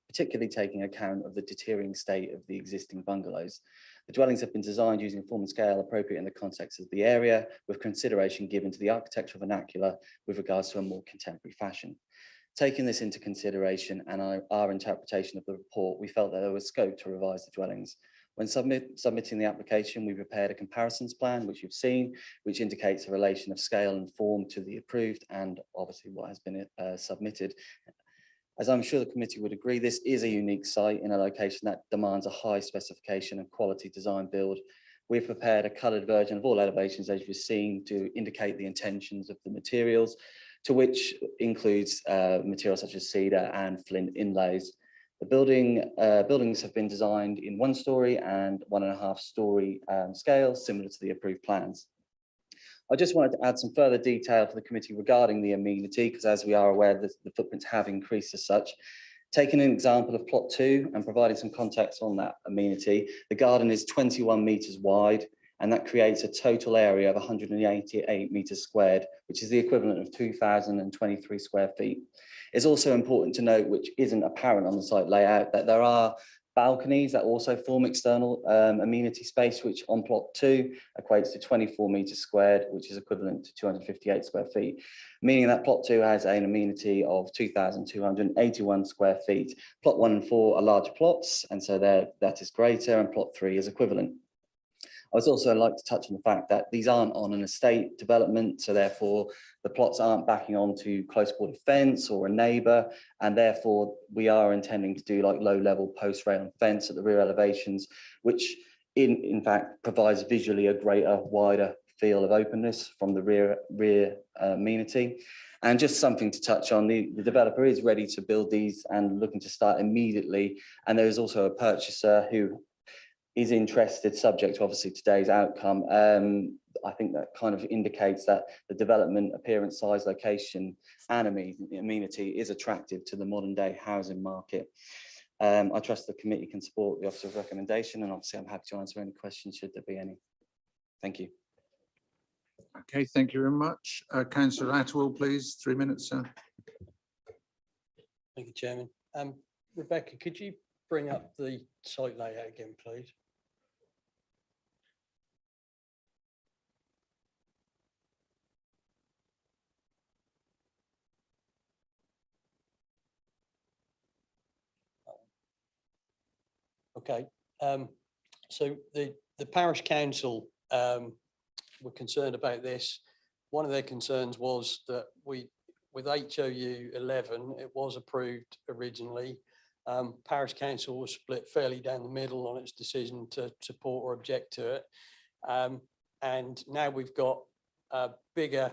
particularly taking account of the deteriorating state of the existing bungalows. The dwellings have been designed using a form and scale appropriate in the context of the area, with consideration given to the architectural vernacular with regards to a more contemporary fashion. Taking this into consideration and our interpretation of the report, we felt that there was scope to revise the dwellings. When submitting the application, we prepared a comparisons plan, which you've seen, which indicates a relation of scale and form to the approved and obviously what has been submitted. As I'm sure the committee would agree, this is a unique site in a location that demands a high specification and quality design build. We've prepared a coloured version of all elevations, as you've seen, to indicate the intentions of the materials, to which includes materials such as cedar and flint inlays. The buildings have been designed in 1-storey and 1.5-storey scales, similar to the approved plans. I just wanted to add some further detail for the committee regarding the amenity, because as we are aware, the footprints have increased as such. Taking an example of plot 2 and providing some context on that amenity, the garden is 21 metres wide, and that creates a total area of 188 metres squared, which is the equivalent of 2,023 square feet. It's also important to note, which isn't apparent on the site layout, that there are balconies that also form external amenity space, which on plot 2 equates to 24 metres squared, which is equivalent to 258 square feet, meaning that plot 2 has an amenity of 2,281 square feet. Plot 1 and 4 are larger plots, and so that is greater, and plot 3 is equivalent. I would also like to touch on the fact that these aren't on an estate development, so therefore the plots aren't backing onto close quarter fence or a neighbour, and therefore we are intending to do like low-level post rail and fence at the rear elevations, which in fact provides visually a greater, wider feel of openness from the rear amenity. And just something to touch on, the developer is ready to build these and looking to start immediately, and there is also a purchaser who is interested, subject to obviously today's outcome. I think that kind of indicates that the development, appearance, size, location, and amenity is attractive to the modern day housing market. I trust the committee can support the officer's recommendation, and obviously I'm happy to answer any questions should there be any. Thank you. Okay, thank you very much. Councillor Atwell, please, 3 minutes, sir. Thank you, Chairman. Rebecca, could you bring up the site layout again, please? Okay, so the parish council were concerned about this. One of their concerns was that with HOU 11, it was approved originally. Parish council was split fairly down the middle on its decision to support or object to it. And now we've got a bigger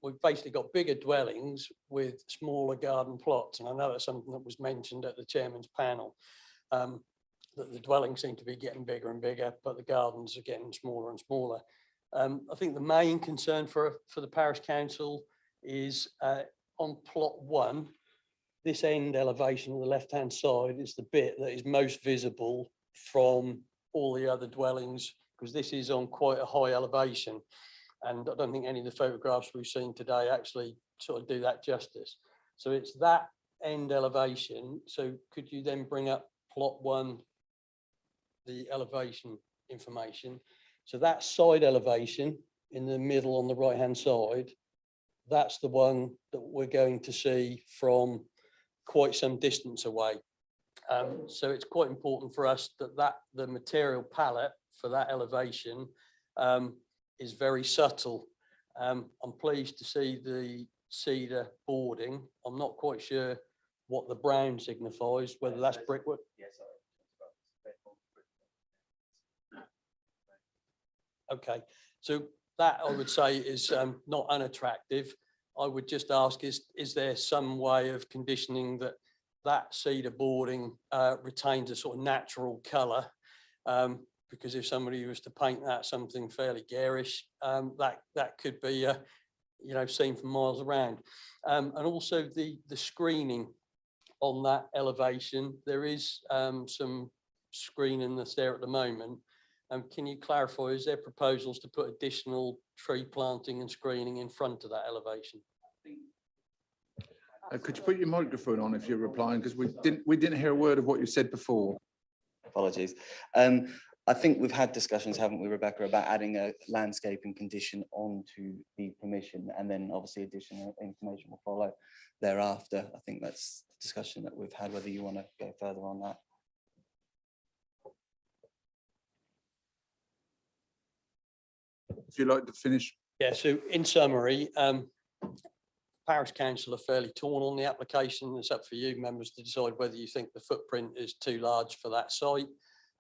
we've basically got bigger dwellings with smaller garden plots. And I know that's something that was mentioned at the chairman's panel, that the dwellings seem to be getting bigger and bigger, but the gardens are getting smaller and smaller. I think the main concern for the parish council is on plot 1, this end elevation on the left-hand side is the bit that is most visible from all the other dwellings, because this is on quite a high elevation. And I don't think any of the photographs we've seen today actually sort of do that justice. So it's that end elevation. So could you then bring up plot 1, the elevation information? So that side elevation in the middle on the right-hand side, that's the one that we're going to see from quite some distance away. So it's quite important for us that the material palette for that elevation is very subtle. I'm pleased to see the cedar boarding. I'm not quite sure what the brown signifies, whether that's brickwork. Okay, so that I would say is not unattractive. I would just ask, is there some way of conditioning that cedar boarding retains a sort of natural colour? Because if somebody was to paint that something fairly garish, that could be you know, seen from miles around. And also the screening on that elevation, there is some screening that's there at the moment. Can you clarify, is there proposals to put additional tree planting and screening in front of that elevation? Could you put your microphone on if you're replying, because we didn't hear a word of what you said before. Apologies. I think we've had discussions, haven't we, Rebecca, about adding a landscaping condition onto the permission, and then obviously additional information will follow thereafter. I think that's a discussion that we've had, whether you want to go further on that. If you'd like to finish. Yeah, so in summary, Parish Council are fairly torn on the application. It's up for you members to decide whether you think the footprint is too large for that site.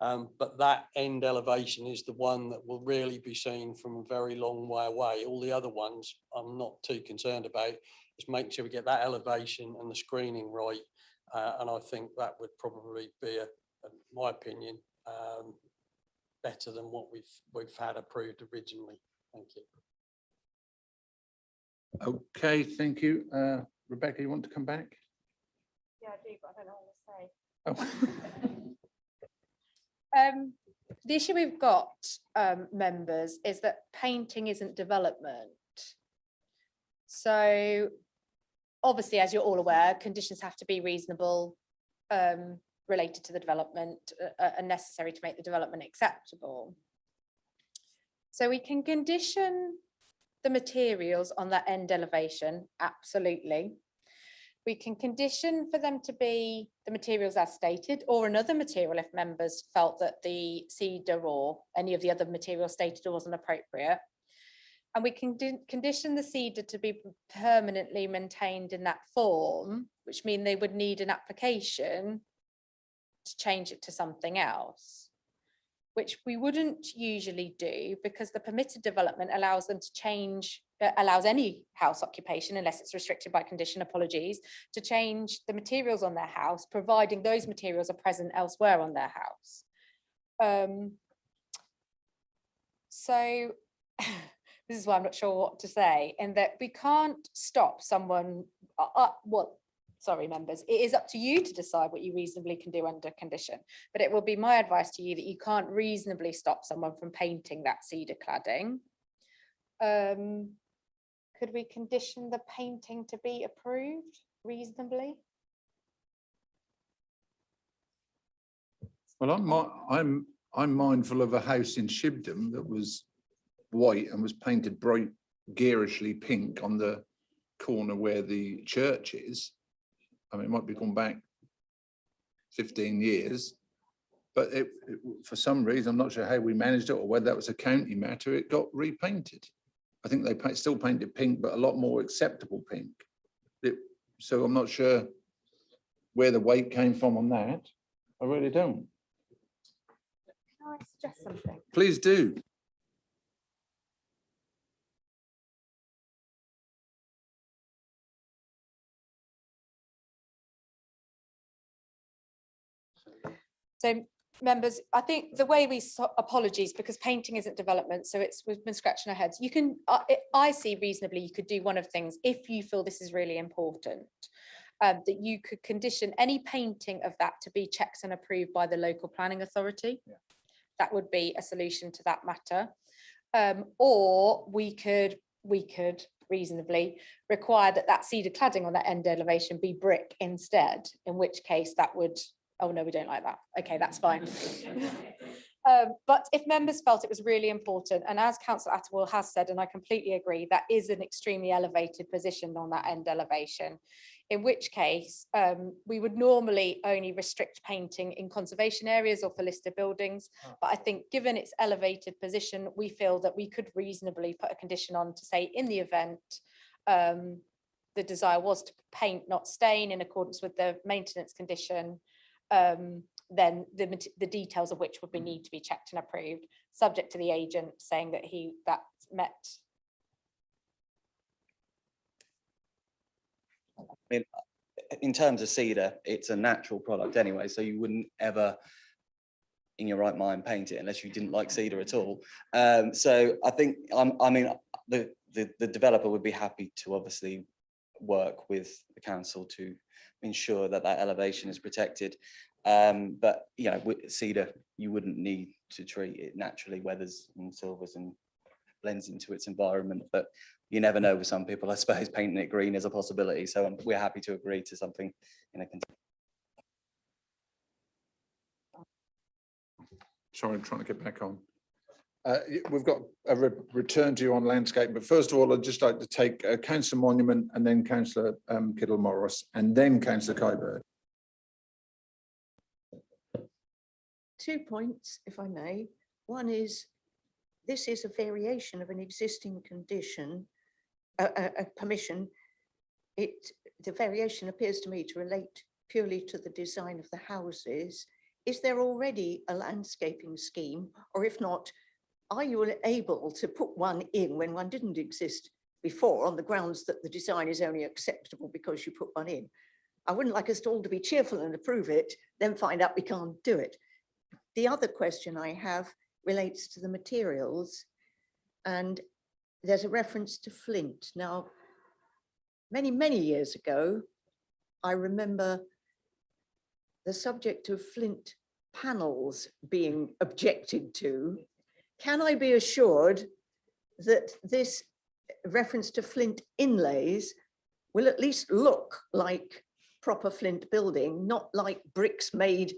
But that end elevation is the one that will really be seen from a very long way away. All the other ones I'm not too concerned about. Just making sure we get that elevation and the screening right. And I think that would probably be, in my opinion, better than what we've had approved originally. Thank you. Okay, thank you. Rebecca, you want to come back? Yeah, I do, but I don't know what to say. Oh. The issue we've got, members, is that painting isn't development. So obviously, as you're all aware, conditions have to be reasonable, related to the development, and necessary to make the development acceptable. So we can condition the materials on that end elevation, absolutely. We can condition for them to be the materials as stated, or another material if members felt that the cedar or any of the other materials stated wasn't appropriate. And we can condition the cedar to be permanently maintained in that form, which means they would need an application to change it to something else, which we wouldn't usually do because the permitted development allows them to change, allows any house occupation, unless it's restricted by condition, apologies, to change the materials on their house, providing those materials are present elsewhere on their house. So this is why I'm not sure what to say, in that we can't stop someone, sorry members, it is up to you to decide what you reasonably can do under condition, but it will be my advice to you that you can't reasonably stop someone from painting that cedar cladding. Could we condition the painting to be approved reasonably? Well, I'm mindful of a house in Shibden that was white and was painted bright garishly pink on the corner where the church is. I mean, it might be gone back 15 years, but for some reason, I'm not sure how we managed it or whether that was a county matter, it got repainted. I think they still painted pink, but a lot more acceptable pink. So I'm not sure where the weight came from on that. I really don't. Can I suggest something? Please do. So members, I think the way we apologies because painting isn't development, so we've been scratching our heads. You can, I see reasonably, you could do one of things if you feel this is really important, that you could condition any painting of that to be checked and approved by the local planning authority. Yeah. That would be a solution to that matter. Or we could reasonably require that cedar cladding on that end elevation be brick instead, in which case that would, oh no, we don't like that. Okay, that's fine. But if members felt it was really important, and as Councillor Attawell has said, and I completely agree, that is an extremely elevated position on that end elevation, in which case we would normally only restrict painting in conservation areas or for listed buildings. But I think given its elevated position, we feel that we could reasonably put a condition on to say in the event the desire was to paint, not stain, in accordance with the maintenance condition, then the details of which would need to be checked and approved, subject to the agent saying that that's met. I mean, in terms of cedar, it's a natural product anyway, so you wouldn't ever in your right mind paint it unless you didn't like cedar at all. So I think, I mean, the the developer would be happy to obviously work with the council to ensure that that elevation is protected. But you know, with cedar, you wouldn't need to treat it naturally, weathers and silvers and blends into its environment. But you never know with some people. I suppose painting it green is a possibility. So we're happy to agree to something in a. Sorry, I'm trying to get back on. We've got a return to you on landscape, but first of all, I'd just like to take Councillor Monument and then Councillor Kittle Morris and then Councillor Kyber. 2 points, if I may. One is, this is a variation of an existing condition, a permission. The variation appears to me to relate purely to the design of the houses. Is there already a landscaping scheme, or if not, are you able to put one in when one didn't exist before on the grounds that the design is only acceptable because you put one in? I wouldn't like us all to be cheerful and approve it, then find out we can't do it. The other question I have relates to the materials, and there's a reference to flint. Now, many, many years ago, I remember the subject of flint panels being objected to. Can I be assured that this reference to flint inlays will at least look like proper flint building, not like bricks made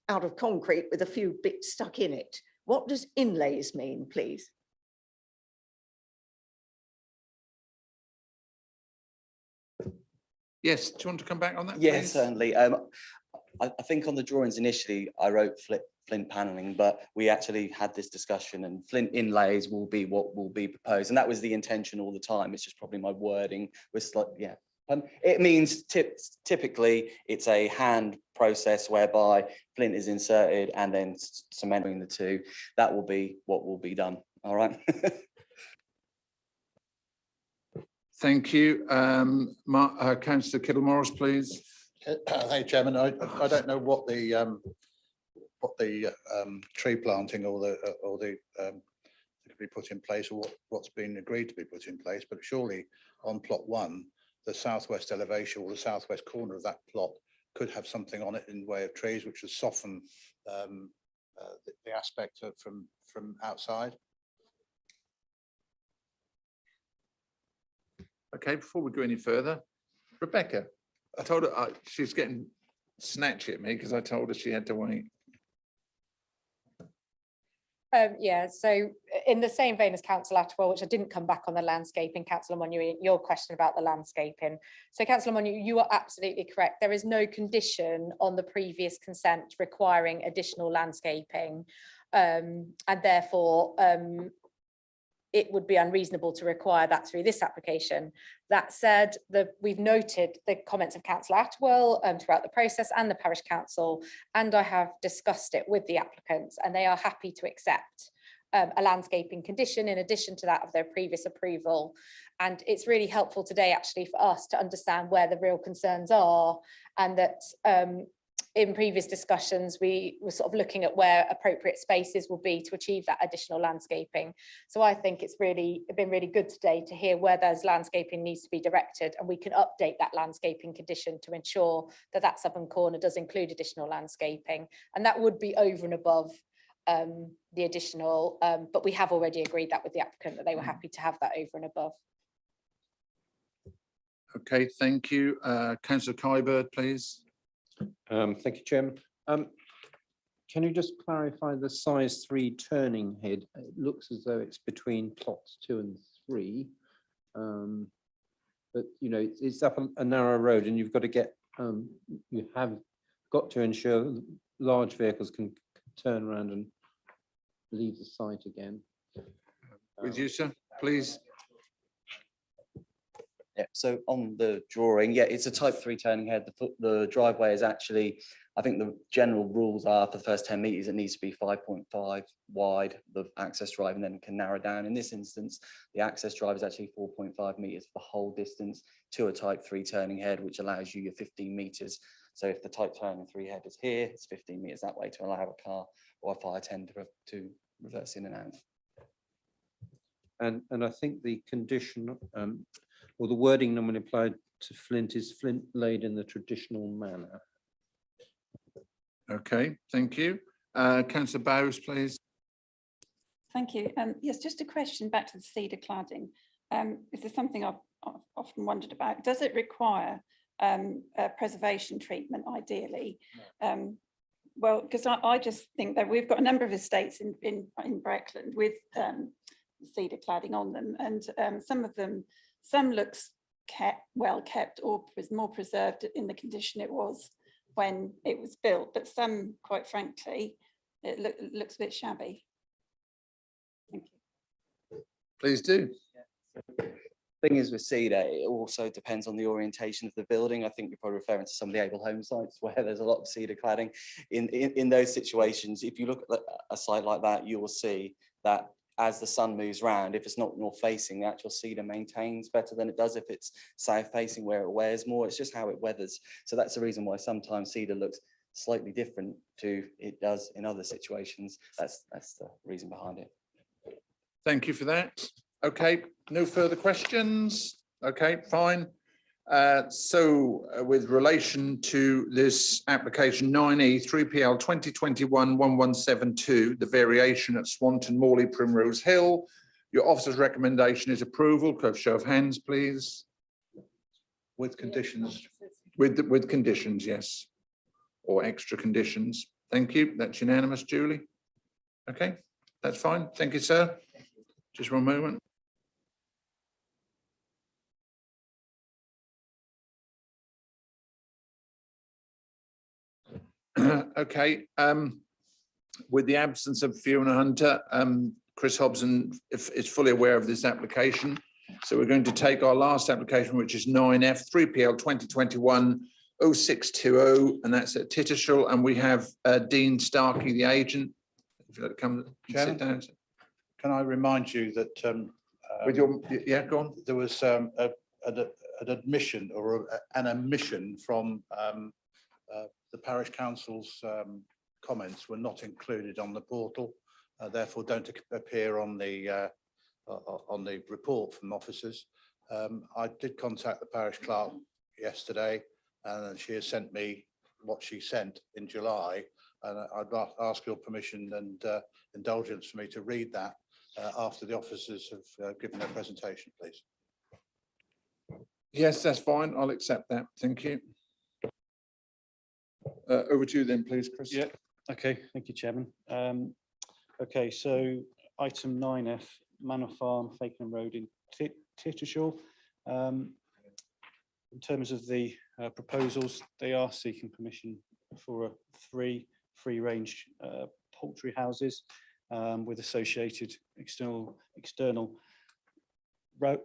out of concrete with a few bits stuck in it? What does inlays mean, please? Yes, do you want to come back on that? Yeah, please? certainly. I think on the drawings initially, I wrote flint paneling, but we actually had this discussion, and flint inlays will be what will be proposed. And that was the intention all the time. It's just probably my wording was slightly, yeah. It means typically it's a hand process whereby flint is inserted and then cementing the two. That will be what will be done. All right. Thank you. Councillor Kittle Morris, please. Hey, Chairman, I don't know what the tree planting or the could be put in place, or what's been agreed to be put in place, but surely on plot 1, the southwest elevation or the southwest corner of that plot could have something on it in way of trees which would soften the aspect from outside. Okay, before we go any further, Rebecca, I told her she's getting snatchy at me because I told her she had to wait. Yeah, so in the same vein as Councillor Atwell, which I didn't come back on the landscaping, Councillor Monument, your question about the landscaping. So Councillor Monument, you are absolutely correct. There is no condition on the previous consent requiring additional landscaping. And therefore, it would be unreasonable to require that through this application. That said, we've noted the comments of Councillor Atwell throughout the process and the Parish Council, and I have discussed it with the applicants, and they are happy to accept a landscaping condition in addition to that of their previous approval. And it's really helpful today actually for us to understand where the real concerns are, and that in previous discussions, we were sort of looking at where appropriate spaces will be to achieve that additional landscaping. So I think it's been really good today to hear where there's landscaping needs to be directed, and we can update that landscaping condition to ensure that that southern corner does include additional landscaping. And that would be over and above the additional, but we have already agreed that with the applicant that they were happy to have that over and above. Okay, thank you. Councillor Kyber, please. Thank you, Chairman. Can you just clarify the size 3 turning head? It looks as though it's between plots 2 and 3. But you know, it's up a narrow road, and you've got to get you have got to ensure large vehicles can turn around and leave the site again. With you, sir, please. Yeah, so on the drawing, yeah, it's a type 3 turning head. The driveway is actually, I think the general rules are for the first 10 meters, it needs to be 5.5 wide, the access drive, and then can narrow down. In this instance, the access drive is actually 4.5 meters for the whole distance to a type 3 turning head, which allows you your 15 meters. So if the type turning 3 head is here, it's 15 meters that way to allow a car or a fire tender to reverse in and out. And I think the condition or the wording normally applied to flint is flint laid in the traditional manner. Okay, thank you. Councillor Bowes, please. Thank you. Yes, just a question back to the cedar cladding. This is something I've often wondered about. Does it require a preservation treatment ideally? Well, because I just think that we've got a number of estates in Breckland with cedar cladding on them, and some looks well kept or was more preserved in the condition it was when it was built, but some, quite frankly, it looks a bit shabby. Thank you. Please do. Thing is with cedar, it also depends on the orientation of the building. I think you're probably referring to some of the Able Home sites where there's a lot of cedar cladding. In those situations, if you look at a site like that, you will see that as the sun moves around, if it's not north facing, the actual cedar maintains better than it does if it's south facing, where it wears more. It's just how it weathers. So that's the reason why sometimes cedar looks slightly different to it does in other situations. That's the reason behind it. Thank you for that. Okay, no further questions. Okay, fine. With relation to this application 9E 3PL 2021-1172, the variation at Swanton Morley Primrose Hill, your officer's recommendation is approval. Could I have show of hands, please? With conditions. With conditions, yes, or extra conditions. Thank you. That's unanimous, Julie. Okay, that's fine. Thank you, sir. Just one moment. Okay, with the absence of Fiona Hunter, Chris Hobson is fully aware of this application. So we're going to take our last application, which is 9F 3PL 2021-0620, and that's at Tittershall. And we have Dean Starkey, the agent. If you'd like to come and sit down. Can I remind you that With your, yeah, go on. there was an admission or an omission from the parish council's comments were not included on the portal, therefore don't appear on the report from officers. I did contact the parish clerk yesterday, and she has sent me what she sent in July, and I'd ask your permission and indulgence for me to read that after the officers have given their presentation, please. Yes, that's fine. I'll accept that. Thank you. Over to you then, please, Chris. Yeah, okay, thank you, Chairman. Okay, so item 9F, Manor Farm, Fakenham Road in Tittershall. In terms of the proposals, they are seeking permission for three free-range poultry houses with associated external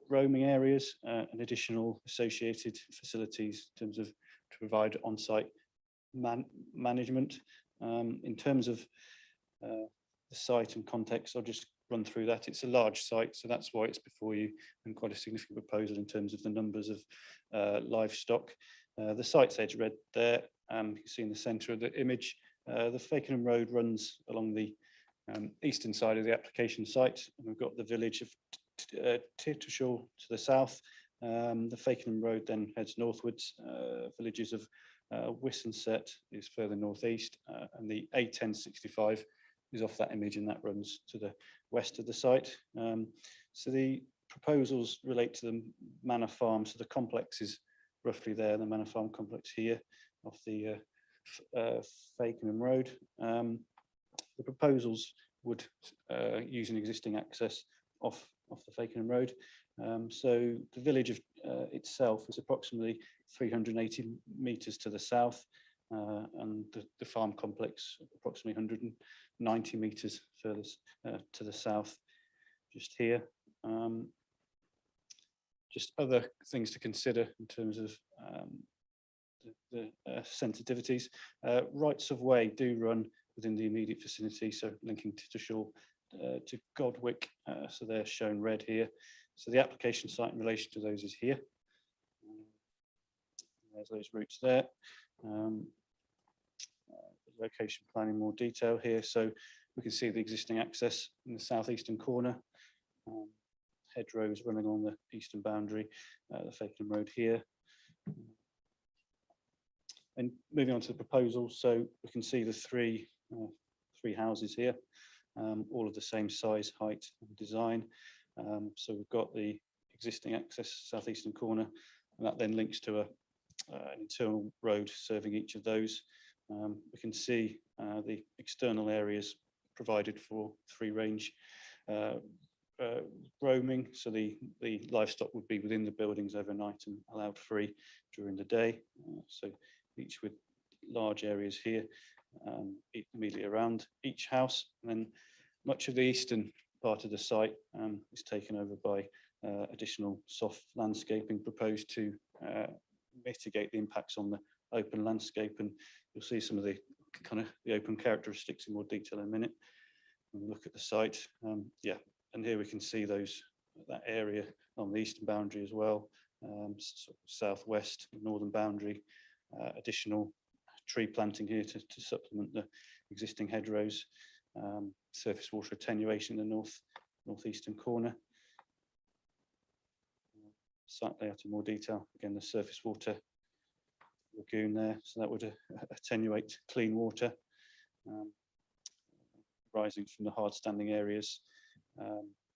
roaming areas and additional associated facilities in terms of to provide on-site management. In terms of the site and context, I'll just run through that. It's a large site, so that's why it's before you, and quite a significant proposal in terms of the numbers of livestock. The site's edge red there, you can see in the centre of the image. The Fakenham Road runs along the eastern side of the application site, and we've got the village of Tittershall to the south. The Fakenham Road then heads northwards. Villages of Wissenset is further northeast, and the A1065 is off that image, and that runs to the west of the site. So the proposals relate to the Manor Farm. So the complex is roughly there, the Manor Farm complex here off the Fakenham Road. The proposals would use an existing access off the Fakenham Road. So the village of itself is approximately 380 metres to the south, and the farm complex approximately 190 metres further to the south, just here. Just other things to consider in terms of the sensitivities. Rights of way do run within the immediate vicinity, so linking Tittershall to Godwick, so they're shown red here. So the application site in relation to those is here. There's those routes there. Location plan in more detail here. So we can see the existing access in the southeastern corner. hedgerows running along the eastern boundary, the Fakenham Road here. And moving on to the proposal, so we can see the three houses here, all of the same size, height and design. So we've got the existing access southeastern corner, and that then links to an internal road serving each of those. We can see the external areas provided for free range roaming, so the livestock would be within the buildings overnight and allowed free during the day. So each with large areas here immediately around each house. And then much of the eastern part of the site is taken over by additional soft landscaping proposed to mitigate the impacts on the open landscape. And you'll see some of the the open characteristics in more detail in a minute when we look at the site. Yeah, and here we can see that area on the eastern boundary as well, sort of southwest northern boundary, additional tree planting here to supplement the existing hedgerows, surface water attenuation in the northeastern corner. Site layout in more detail, again the surface water lagoon there, so that would attenuate clean water rising from the hard standing areas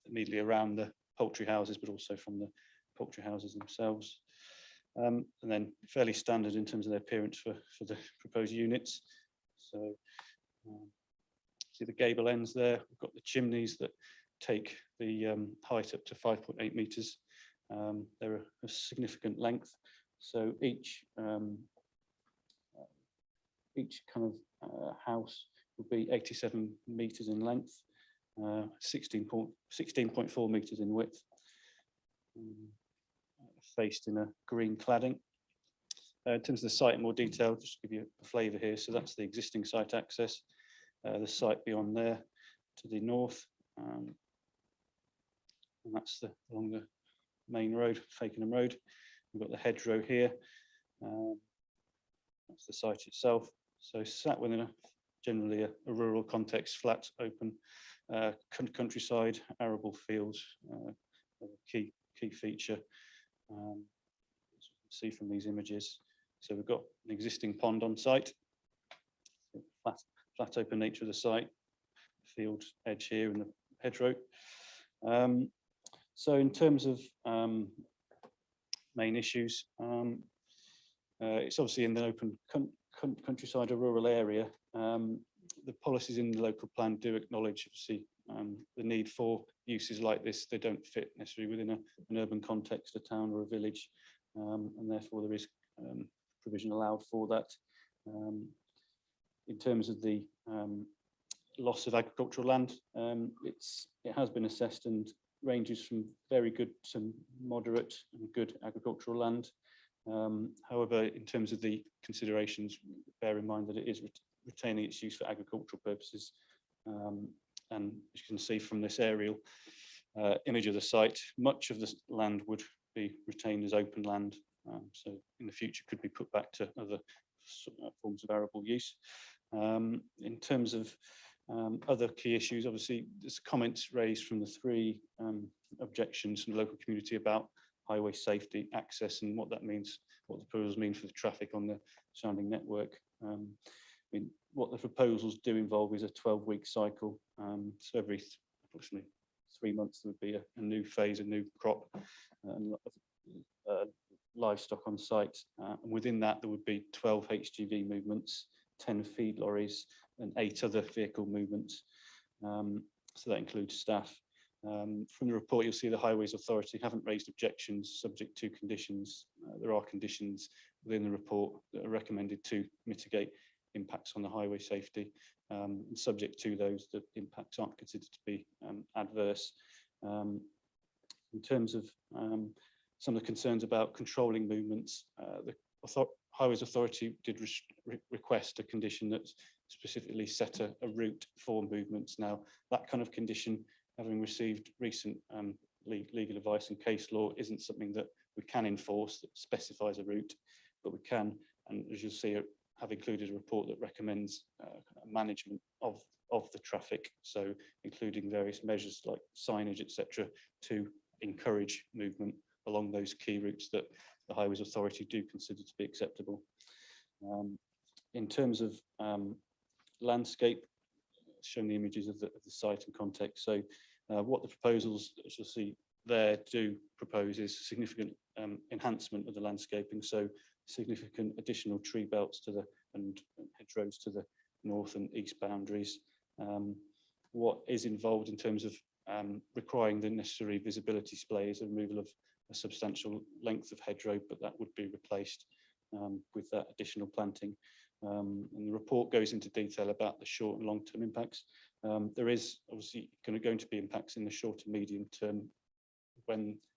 immediately around the poultry houses, but also from the poultry houses themselves. And then fairly standard in terms of their appearance for the proposed units. So see the gable ends there, we've got the chimneys that take the height up to 5.8 metres. They're a significant length, so each house would be 87 metres in length, 16.4 metres in width, faced in a green cladding. In terms of the site in more detail, just to give you a flavour here, so that's the existing site access, the site beyond there to the north, and that's along the main road, Fakenham Road. We've got the hedgerow here, that's the site itself. So sat within generally a rural context, flat, open countryside, arable fields, a key feature. As you can see from these images. So we've got an existing pond on site, flat open nature of the site, field edge here in the hedgerow. So in terms of main issues, it's obviously in the open countryside, a rural area. The policies in the local plan do acknowledge obviously the need for uses like this. They don't fit necessarily within an urban context, a town or a village, and therefore there is provision allowed for that. In terms of the loss of agricultural land, it has been assessed and ranges from very good to moderate and good agricultural land. However, in terms of the considerations, bear in mind that it is retaining its use for agricultural purposes. And as you can see from this aerial image of the site, much of the land would be retained as open land. So in the future could be put back to other forms of arable use. In terms of other key issues, obviously there's comments raised from the three objections from the local community about highway safety, access, and what that means, what the proposals mean for the traffic on the surrounding network. I mean, what the proposals do involve is a 12-week cycle. So every approximately 3 months there would be a new phase, a new crop, and livestock on site. And within that there would be 12 HGV movements, 10 feed lorries, and 8 other vehicle movements. So that includes staff. From the report, you'll see the Highways Authority haven't raised objections subject to conditions. There are conditions within the report that are recommended to mitigate impacts on the highway safety. And subject to those, the impacts aren't considered to be adverse. In terms of some of the concerns about controlling movements, the Highways Authority did request a condition that specifically set a route for movements. Now, that kind of condition, having received recent legal advice and case law, isn't something that we can enforce that specifies a route, but we can, and as you'll see, have included a report that recommends management of the traffic, so including various measures like signage, etc., to encourage movement along those key routes that the Highways Authority do consider to be acceptable. In terms of landscape, showing the images of the site and context. So what the proposals, as you'll see there, do propose is significant enhancement of the landscaping. So significant additional tree belts to the and hedgerows to the north and east boundaries. What is involved in terms of requiring the necessary visibility display is a removal of a substantial length of hedgerow, but that would be replaced with that additional planting. And the report goes into detail about the short and long-term impacts. There is obviously going to be impacts in the short and medium term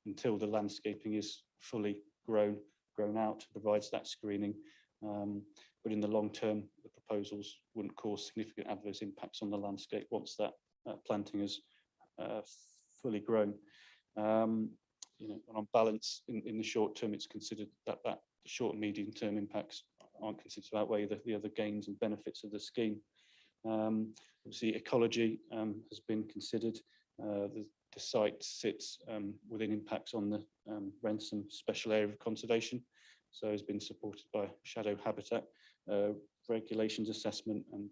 until the landscaping is fully grown out, provides that screening. But in the long term, the proposals wouldn't cause significant adverse impacts on the landscape once that planting is fully grown. You know, and on balance, in the short term, it's considered that the short and medium term impacts aren't considered to outweigh the other gains and benefits of the scheme. Obviously, ecology has been considered. The site sits within impacts on the Wrentham Special Area of Conservation, so has been supported by shadow habitat regulations assessment, and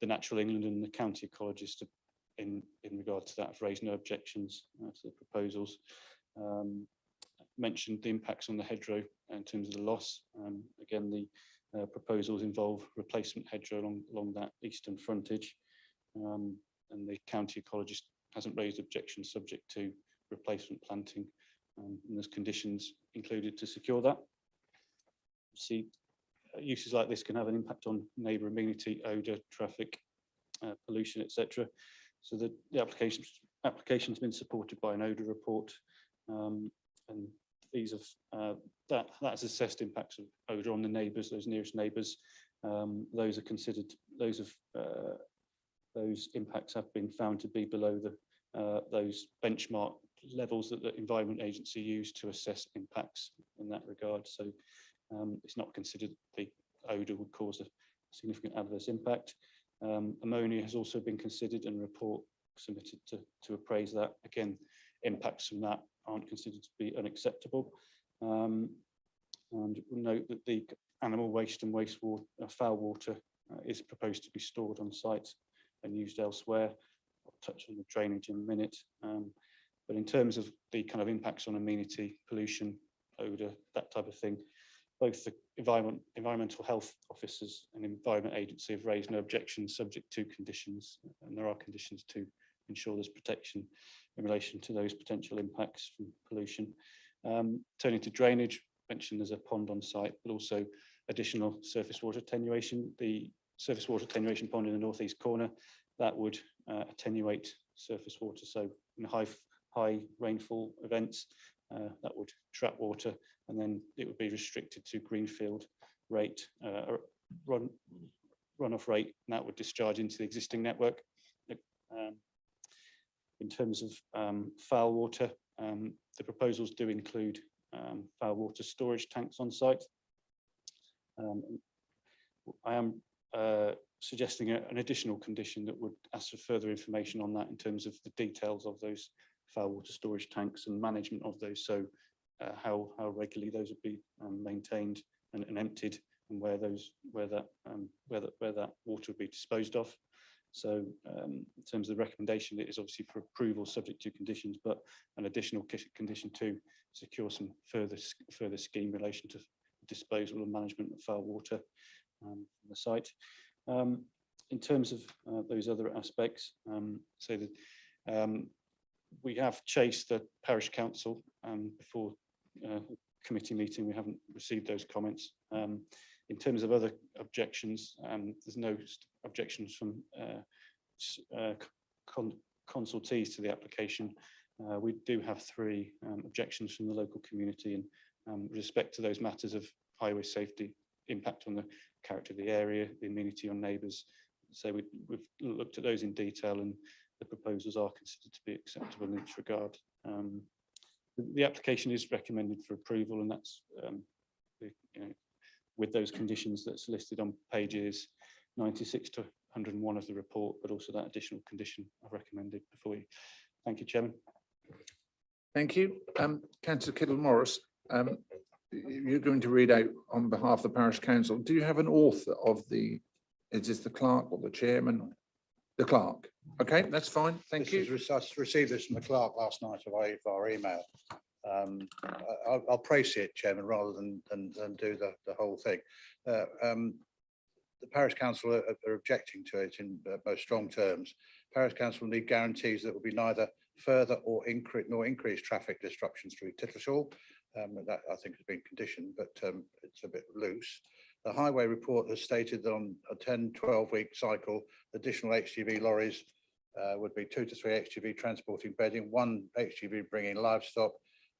the Natural England and the county ecologist in regard to that have raised no objections to the proposals. Mentioned the impacts on the hedgerow in terms of the loss. Again, the proposals involve replacement hedgerow along that eastern frontage, and the county ecologist hasn't raised objections subject to replacement planting, and there's conditions included to secure that. See, uses like this can have an impact on neighbour amenity, odour, traffic, pollution, etc. So the application's been supported by an odour report, and these have that's assessed impacts of odour on the neighbours, those nearest neighbours. Those are considered. Those impacts have been found to be below those benchmark levels that the Environment Agency used to assess impacts in that regard. So it's not considered the odour would cause a significant adverse impact. Ammonia has also been considered and a report submitted to appraise that. Again, impacts from that aren't considered to be unacceptable. And we'll note that the animal waste and wastewater, foul water is proposed to be stored on site and used elsewhere. I'll touch on the drainage in a minute. But in terms of the kind of impacts on amenity, pollution, odour, that type of thing, both the environmental health officers and Environment Agency have raised no objections subject to conditions, and there are conditions to ensure there's protection in relation to those potential impacts from pollution. Turning to drainage, mentioned there's a pond on site, but also additional surface water attenuation. The surface water attenuation pond in the northeast corner, that would attenuate surface water. So in high rainfall events, that would trap water, and then it would be restricted to greenfield rate, runoff rate, and that would discharge into the existing network. In terms of foul water, the proposals do include foul water storage tanks on site. I am suggesting an additional condition that would ask for further information on that in terms of the details of those foul water storage tanks and management of those. So how regularly those would be maintained and emptied, and where that water would be disposed of. So in terms of the recommendation, it is obviously for approval subject to conditions, but an additional condition to secure some further scheme in relation to disposal and management of foul water from the site. In terms of those other aspects, so that we have chased the parish council before committee meeting. We haven't received those comments. In terms of other objections, there's no objections from consultees to the application. We do have 3 objections from the local community, and with respect to those matters of highway safety, impact on the character of the area, the amenity on neighbours. So we've looked at those in detail, and the proposals are considered to be acceptable in this regard. The application is recommended for approval, and that's with those conditions that's listed on pages 96 to 101 of the report, but also that additional condition I've recommended before you. Thank you, Chairman. Thank you. Councillor Kittle Morris, you're going to read out on behalf of the parish council. Do you have an author of the, is this the clerk or the chairman? The clerk. Okay, that's fine. Thank This you. is I received this from the clerk last night via email. I'll praise it, Chairman, rather than do the whole thing. The parish council are objecting to it in most strong terms. Parish council need guarantees that will be neither further or increased traffic disruptions through Tittleshall. That I think has been conditioned, but it's a bit loose. The highway report has stated that on a 10-12 week cycle, additional HGV lorries would be 2 to 3 HGV transporting bedding, 1 HGV bringing livestock,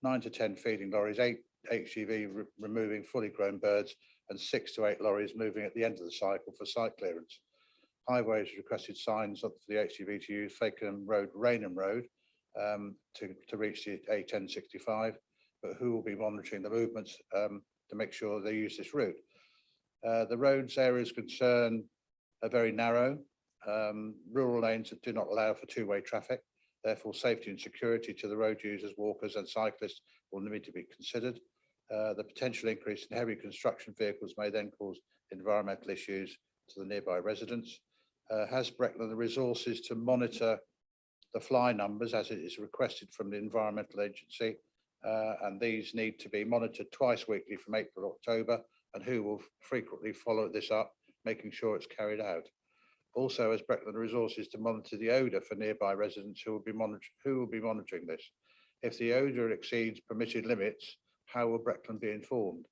9 to 10 feeding lorries, 8 HGV removing fully grown birds, and 6 to 8 lorries moving at the end of the cycle for site clearance. Highways requested signs up for the HGV to use Fakenham Road, Rainham Road to reach the A1065, but who will be monitoring the movements to make sure they use this route? The roads areas concerned are very narrow. Rural lanes do not allow for two-way traffic. Therefore, safety and security to the road users, walkers and cyclists will need to be considered. The potential increase in heavy construction vehicles may then cause environmental issues to the nearby residents. Has Breckland the resources to monitor the fly numbers as it is requested from the Environmental Agency? And these need to be monitored twice weekly from April to October, and who will frequently follow this up, making sure it's carried out. Also, has Breckland resources to monitor the odour for nearby residents who will be monitoring this? If the odour exceeds permitted limits, how will Breckland be informed?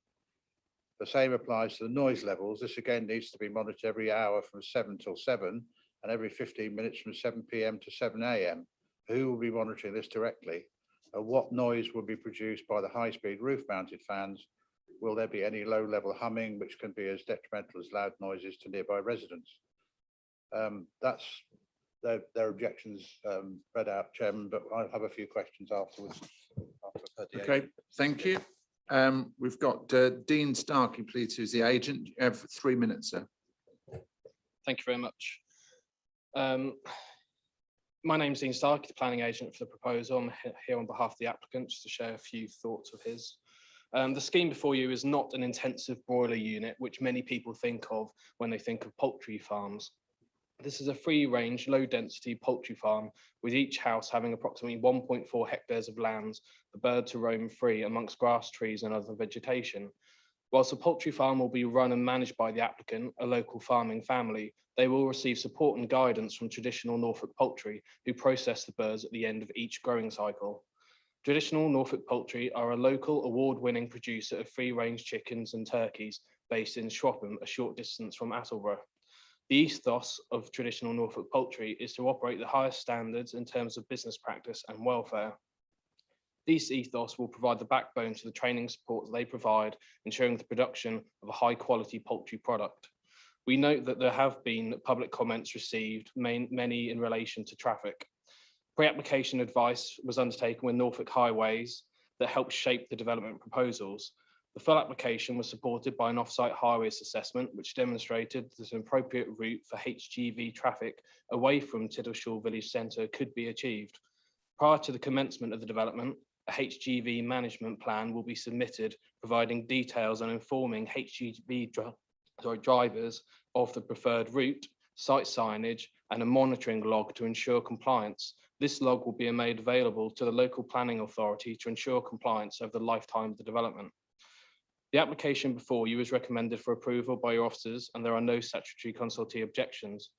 The same applies to the noise levels. This again needs to be monitored every hour from 7 till 7 and every 15 minutes from 7 PM to 7 AM. Who will be monitoring this directly? What noise will be produced by the high-speed roof-mounted fans? Will there be any low-level humming which can be as detrimental as loud noises to nearby residents? That's their objections read out, Chairman, but I have a few questions afterwards. Okay, thank you. We've got Dean Starkey, please, who's the agent. You have 3 minutes, sir. Thank you very much. My name's Dean Starkey, the planning agent for the proposal. I'm here on behalf of the applicants to share a few thoughts of his. The scheme before you is not an intensive broiler unit, which many people think of when they think of poultry farms. This is a free-range, low-density poultry farm, with each house having approximately 1.4 hectares of land for birds to roam free amongst grass, trees and other vegetation. Whilst the poultry farm will be run and managed by the applicant, a local farming family, they will receive support and guidance from Traditional Norfolk Poultry, who process the birds at the end of each growing cycle. Traditional Norfolk Poultry are a local award-winning producer of free-range chickens and turkeys based in Shropham, a short distance from Attleborough. The ethos of Traditional Norfolk Poultry is to operate the highest standards in terms of business practice and welfare. These ethos will provide the backbone to the training support that they provide, ensuring the production of a high-quality poultry product. We note that there have been public comments received, many in relation to traffic. Pre-application advice was undertaken with Norfolk Highways that helped shape the development proposals. The full application was supported by an off-site highways assessment, which demonstrated that an appropriate route for HGV traffic away from Tittleshall Village Centre could be achieved. Prior to the commencement of the development, a HGV management plan will be submitted, providing details on informing HGV drivers of the preferred route, site signage, and a monitoring log to ensure compliance. This log will be made available to the local planning authority to ensure compliance over the lifetime of the development. The application before you is recommended for approval by your officers, and there are no statutory consultee objections.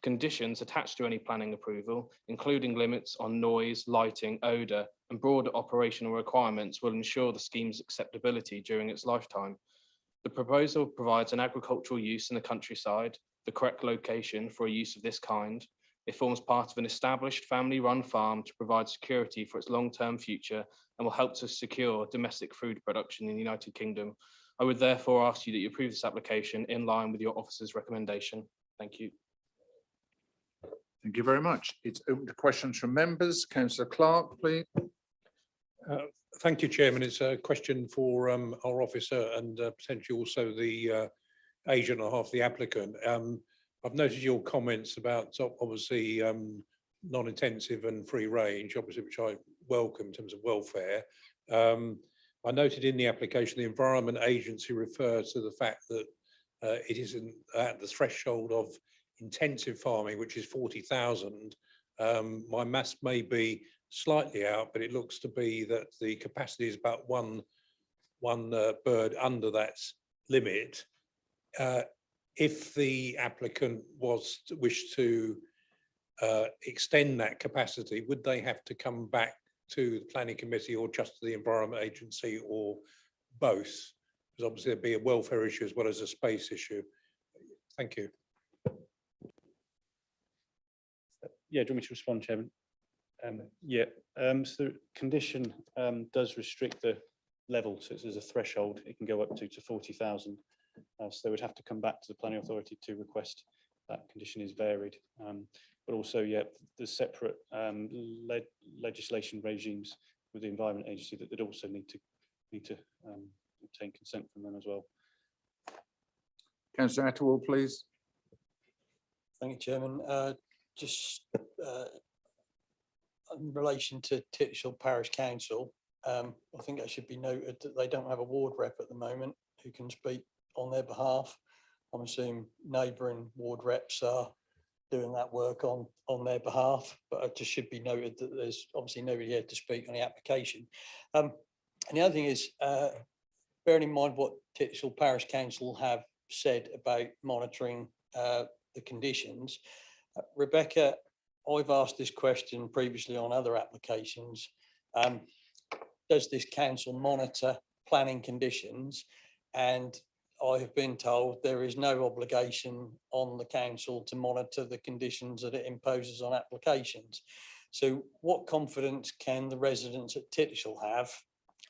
Conditions attached to any planning approval, including limits on noise, lighting, odour, and broader operational requirements, will ensure the scheme's acceptability during its lifetime. The proposal provides an agricultural use in the countryside, the correct location for a use of this kind. It forms part of an established family-run farm to provide security for its long-term future and will help to secure domestic food production in the United Kingdom. I would therefore ask you that you approve this application in line with your officer's recommendation. Thank you. Thank you very much. It's open to questions from members. Councillor Clark, please. Thank you, Chairman. It's a question for our officer and potentially also the agent on behalf of the applicant. I've noted your comments about obviously non-intensive and free range, obviously, which I welcome in terms of welfare. I noted in the application, the Environment Agency refers to the fact that it isn't at the threshold of intensive farming, which is 40,000. My maths may be slightly out, but it looks to be that the capacity is about one bird under that limit. If the applicant wished to extend that capacity, would they have to come back to the planning committee or just to the Environment Agency or both? Because obviously there'd be a welfare issue as well as a space issue. Thank you. Yeah, do you want me to respond, Chairman? So the condition does restrict the level, so there's a threshold. It can go up to 40,000. So they would have to come back to the planning authority to request that condition is varied. But also, yeah, there's separate legislation regimes with the Environment Agency that they'd also need to obtain consent from them as well. Councillor Attawell, please. Thank you, Chairman. Just in relation to Titchell Parish Council, I think it should be noted that they don't have a ward rep at the moment who can speak on their behalf. I'm assuming neighbouring ward reps are doing that work on their behalf, but it just should be noted that there's obviously nobody here to speak on the application. And the other thing is, bearing in mind what Titchell Parish Council have said about monitoring the conditions, Rebecca, I've asked this question previously on other applications. Does this council monitor planning conditions? And I have been told there is no obligation on the council to monitor the conditions that it imposes on applications. So what confidence can the residents at Titchell have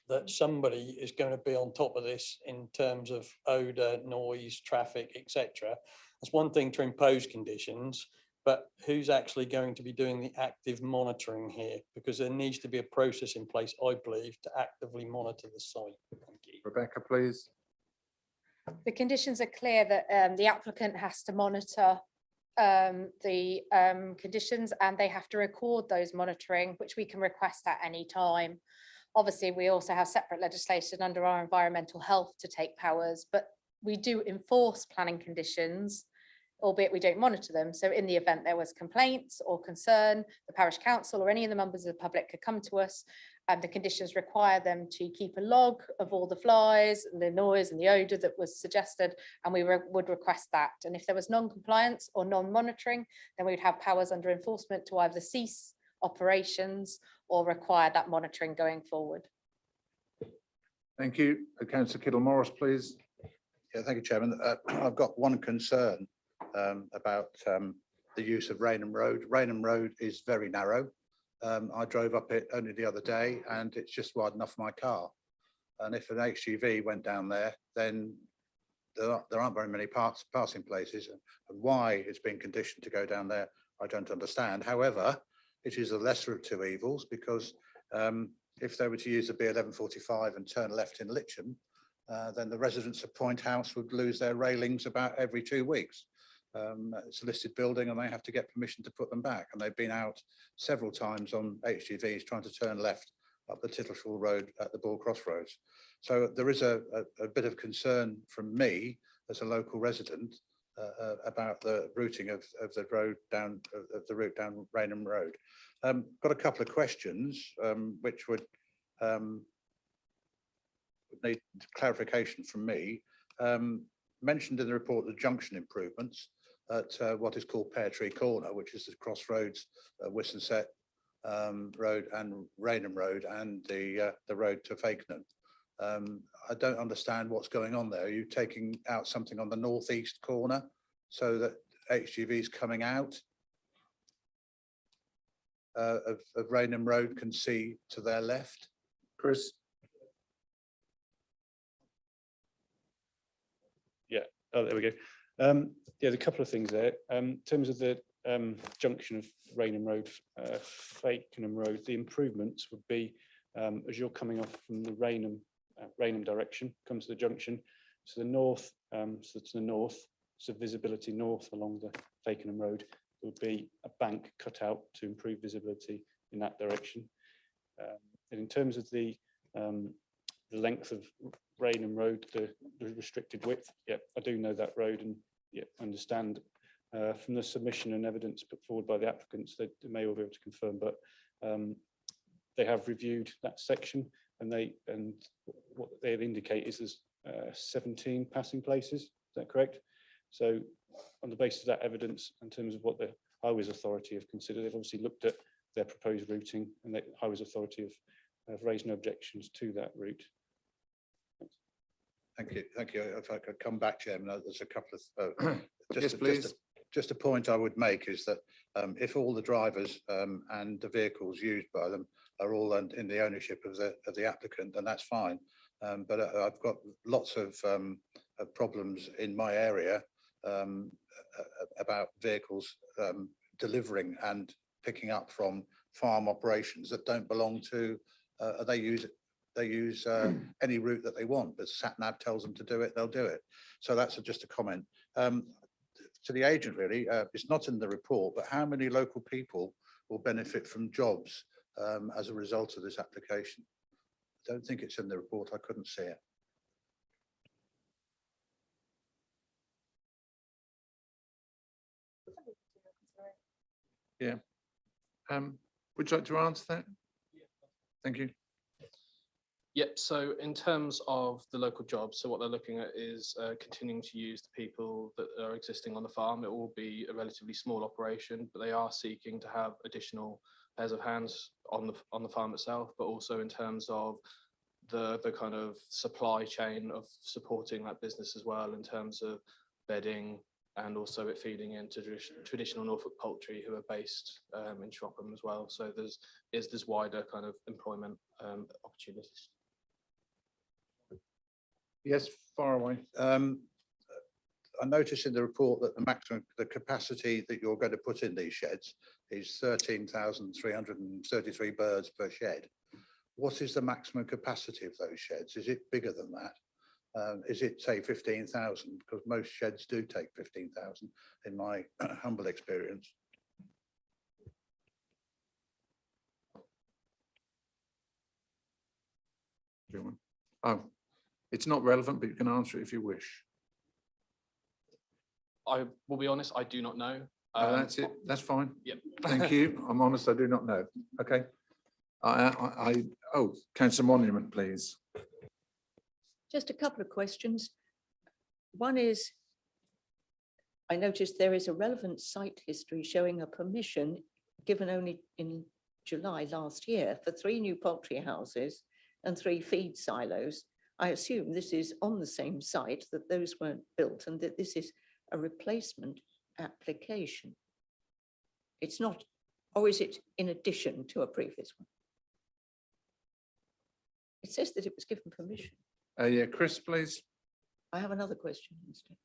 that somebody is going to be on top of this in terms of odour, noise, traffic, etc.? That's one thing to impose conditions, but who's actually going to be doing the active monitoring here? Because there needs to be a process in place, I believe, to actively monitor the site. Thank you. Rebecca, please. The conditions are clear that the applicant has to monitor the conditions, and they have to record those monitoring, which we can request at any time. Obviously, we also have separate legislation under our environmental health to take powers, but we do enforce planning conditions, albeit we don't monitor them. So in the event there was complaints or concern, the parish council or any of the members of the public could come to us, and the conditions require them to keep a log of all the flies and the noise and the odour that was suggested, and we would request that. And if there was non-compliance or non-monitoring, then we would have powers under enforcement to either cease operations or require that monitoring going forward. Thank you. Councillor Kittle-Morris, please. Yeah, thank you, Chairman. I've got one concern about the use of Rainham Road. Rainham Road is very narrow. I drove up it only the other day and it's just wide enough for my car. And if an HGV went down there, then there aren't very many passing places. And why it's been conditioned to go down there, I don't understand. However, it is the lesser of two evils, because if they were to use the B1145 and turn left in Litcham, then the residents of Point House would lose their railings about every 2 weeks. It's a listed building and they have to get permission to put them back. And they've been out several times on HGVs trying to turn left up the Tittleshall Road at the Bull Crossroads. So there is a bit of concern from me as a local resident about the routing of the road down, of the route down Rainham Road. Got a couple of questions which would need clarification from me. Mentioned in the report the junction improvements at what is called Pear Tree Corner, which is the crossroads, Wistonset Road and Rainham Road, and the road to Fakenham. I don't understand what's going on there. Are you taking out something on the northeast corner so that HGVs coming out of Rainham Road can see to their left? Chris? Oh, there we go. Yeah, there's a couple of things there. In terms of the junction of Rainham Road, Fakenham Road, the improvements would be as you're coming off from the Rainham direction, comes to the junction. So the north, so to the north, so visibility north along the Fakenham Road, there would be a bank cut out to improve visibility in that direction. And in terms of the length of Rainham Road, the restricted width, yeah, I do know that road and yeah, understand from the submission and evidence put forward by the applicants, they may well be able to confirm, but they have reviewed that section and what they indicate is there's 17 passing places. Is that correct? So on the basis of that evidence, in terms of what the Highways Authority have considered, they've obviously looked at their proposed routing, and the Highways Authority have raised no objections to that route. Thank you. Thank you. If I could come back, Chairman, there's a couple of Yes, please. Just a point I would make is that if all the drivers and the vehicles used by them are all in the ownership of the applicant, then that's fine. But I've got lots of problems in my area about vehicles delivering and picking up from farm operations that don't belong to. They use any route that they want, but SatNav tells them to do it, they'll do it. So that's just a comment. To the agent, really, it's not in the report, but how many local people will benefit from jobs as a result of this application? I don't think it's in the report. I couldn't see it. Yeah. Would you like to answer that? Thank you. Yep, so in terms of the local jobs, so what they're looking at is continuing to use the people that are existing on the farm. It will be a relatively small operation, but they are seeking to have additional pairs of hands on the farm itself, but also in terms of the kind of supply chain of supporting that business as well, in terms of bedding and also it feeding into traditional Norfolk poultry who are based in Shropshire as well. So there's wider kind of employment opportunities. Yes, far away. I noticed in the report that the capacity that you're going to put in these sheds is 13,333 birds per shed. What is the maximum capacity of those sheds? Is it bigger than that? Is it, say, 15,000? Because most sheds do take 15,000 in my humble experience. Oh, it's not relevant, but you can answer it if you wish. I will be honest, I do not know. That's it. That's fine. Yep. Thank you. I'm honest, I do not know. Okay. Oh, Councillor Monument, please. Just a couple of questions. One is, I noticed there is a relevant site history showing a permission given only in July last year for 3 new poultry houses and 3 feed silos. I assume this is on the same site, that those weren't built and that this is a replacement application. It's not, or is it in addition to a previous one? It says that it was given permission. Yeah, Chris, please. I have another question instead.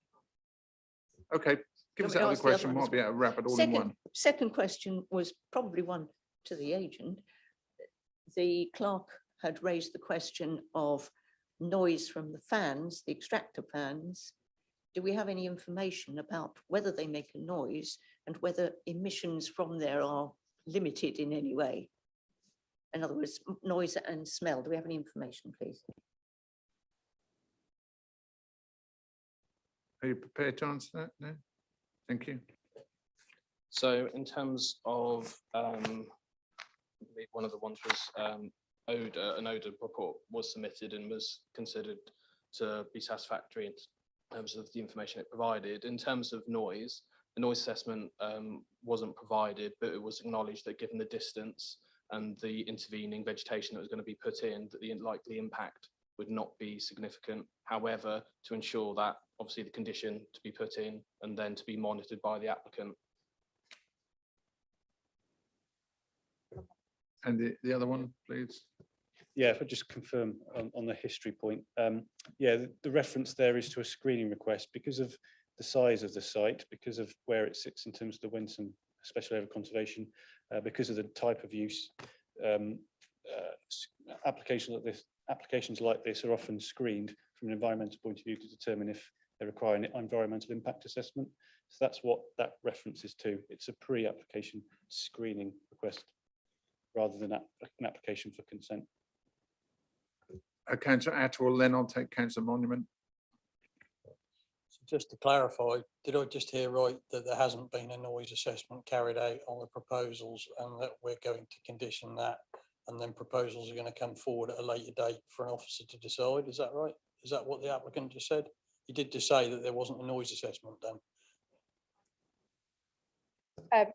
Okay, give us Let me that other ask the other question. one Might as be able to wrap it all in one. Second question was probably one to the agent. The clerk had raised the question of noise from the fans, the extractor fans. Do we have any information about whether they make a noise and whether emissions from there are limited in any way? In other words, noise and smell. Do we have any information, please? Are you prepared to answer that? No? Thank you. So in terms of one of the ones was odor, an odor report was submitted and was considered to be satisfactory in terms of the information it provided. In terms of noise, the noise assessment wasn't provided, but it was acknowledged that given the distance and the intervening vegetation that was going to be put in, that the likely impact would not be significant. However, to ensure that obviously the condition to be put in and then to be monitored by the applicant. And the other one, please. Yeah, if I just confirm on the history point. Yeah, the reference there is to a screening request because of the size of the site, because of where it sits in terms of the Wensum Special Area of Conservation, because of the type of use. Applications like this are often screened from an environmental point of view to determine if they require an environmental impact assessment. So that's what that reference is to. It's a pre-application screening request. rather than an application for consent. Councillor Atwell, then I'll take Councillor Monument. So just to clarify, did I just hear right that there hasn't been a noise assessment carried out on the proposals and that we're going to condition that? And then proposals are going to come forward at a later date for an officer to decide, is that right? Is that what the applicant just said? He did just say that there wasn't a noise assessment done.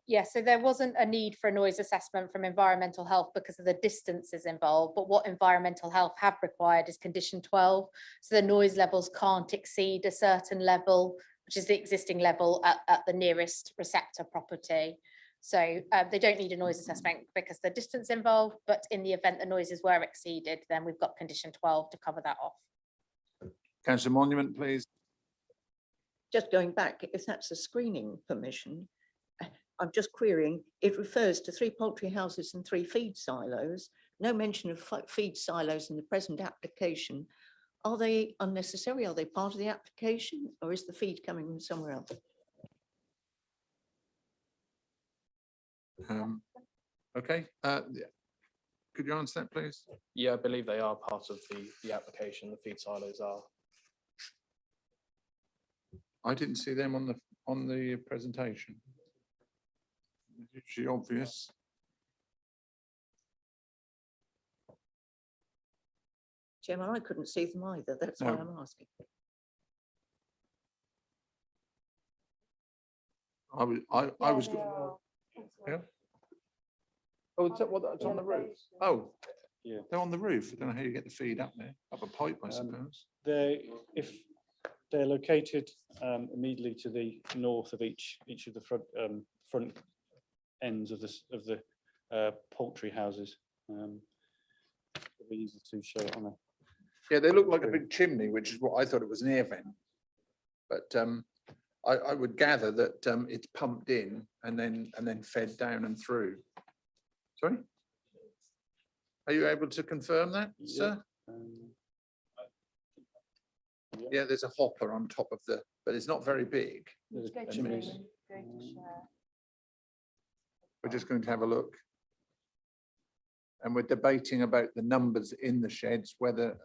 Yeah, so there wasn't a need for a noise assessment from environmental health because of the distances involved, but what environmental health have required is condition 12. So the noise levels can't exceed a certain level, which is the existing level at the nearest receptor property. So they don't need a noise assessment because the distance involved, but in the event the noises were exceeded, then we've got condition 12 to cover that off. Councillor Monument, please. Just going back, if that's a screening permission, I'm just querying, it refers to 3 poultry houses and 3 feed silos. No mention of feed silos in the present application. Are they unnecessary? Are they part of the application, or is the feed coming from somewhere else? Okay, yeah. Could you answer that, please? Yeah, I believe they are part of the application. The feed silos are. I didn't see them on the presentation. It's usually obvious. Chairman, I couldn't see them either. That's why No. I'm asking. I was. Yeah. Oh, is that what that's on the roof? Oh, Yeah. they're on the roof. I don't know how you get the feed up there, up a pipe, I suppose. If they're located immediately to the north of each of the front ends of the poultry houses. It'll be easy to show it on a. Yeah, they look like a big chimney, which is what I thought it was an air vent. But I would gather that it's pumped in and then fed down and through. Sorry? Are you able to confirm that, sir? Yeah, there's a hopper on top of but it's not very big. There's Go to chimneys. Raymond, go to share. We're just going to have a look. And we're debating about the numbers in the sheds, whether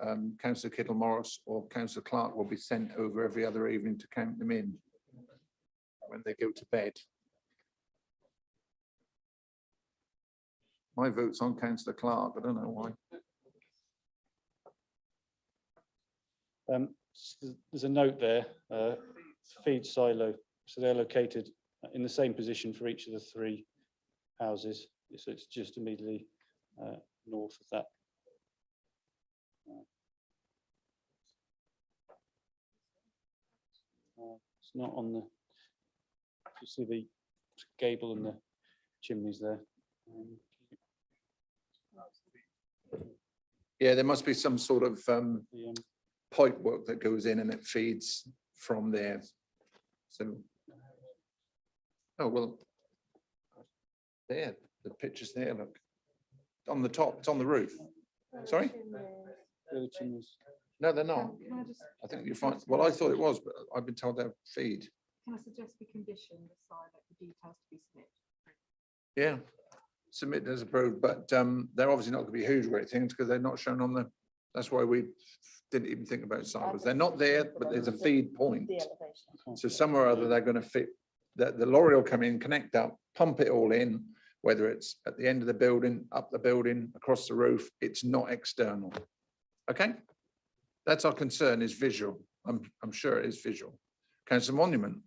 Councillor Kittle Morris or Councillor Clark will be sent over every other evening to count them in when they go to bed. My vote's on Councillor Clark. I don't know why. There's a note there, feed silo. So they're located in the same position for each of the 3 houses. So it's just immediately north of that. It's not on the, you see the gable and the chimneys there. Yeah, there must be some sort of The, pipe work that goes in and it feeds from there. So, oh, well, there, the picture's there, look. On the top, it's on the roof. Sorry? the chimneys. No, they're not. I think you find, well, I thought it was, but I've been told they're feed. Can I suggest we condition the side that the details to be submitted? Yeah, submit as approved, but they're obviously not going to be huge great things because they're not shown on the, that's why we didn't even think about silos. They're not there, but there's a feed point. So somewhere or other, they're going to fit, the lorry will come in, connect up, pump it all in, whether it's at the end of the building, up the building, across the roof, it's not external. Okay? That's our concern, is visual. I'm sure it is visual. Councillor Monument.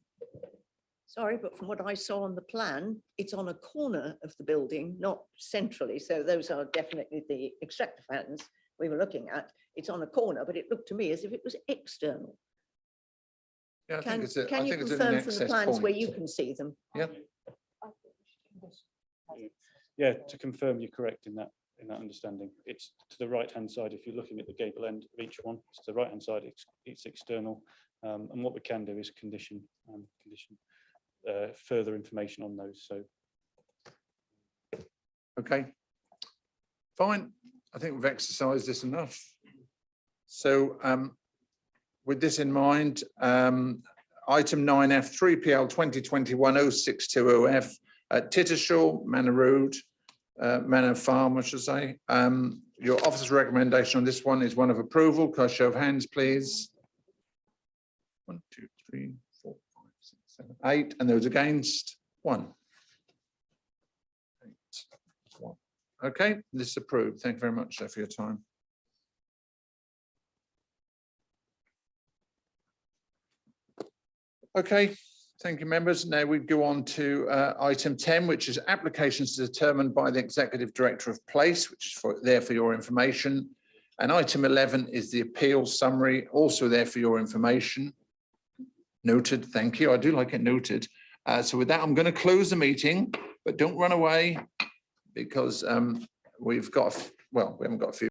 Sorry, but from what I saw on the plan, it's on a corner of the building, not centrally. So those are definitely the extractor fans we were looking at. It's on a corner, but it looked to me as if it was external. Yeah, I Can think it's a, I can you think it's an confirm from the access plans where point. you can see them? Yeah. Yeah, to confirm you're correct in that understanding. It's to the right-hand side. If you're looking at the gable end of each one, it's to the right-hand side, it's external. And what we can do is condition further information on those. So. Okay. Fine. I think we've exercised this enough. So with this in mind, item 9F 3PL 2021-0620F at Tittershaw Manor Road, Manor Farm, I should say. Your officer's recommendation on this one is one of approval. Can I show of hands, please? 1, 2, 3, 4, 5, 6, 7, 8, and there was against 1. 8, 1. Okay, this is approved. Thank you very much, sir, for your time. Okay, thank you, members. Now we go on to item 10, which is applications determined by the Executive Director of Place, which is there for your information. And item 11 is the appeal summary, also there for your information. Noted, thank you. I do like it noted. So with that, I'm going to close the meeting, but don't run away because we've got, well, we haven't got a few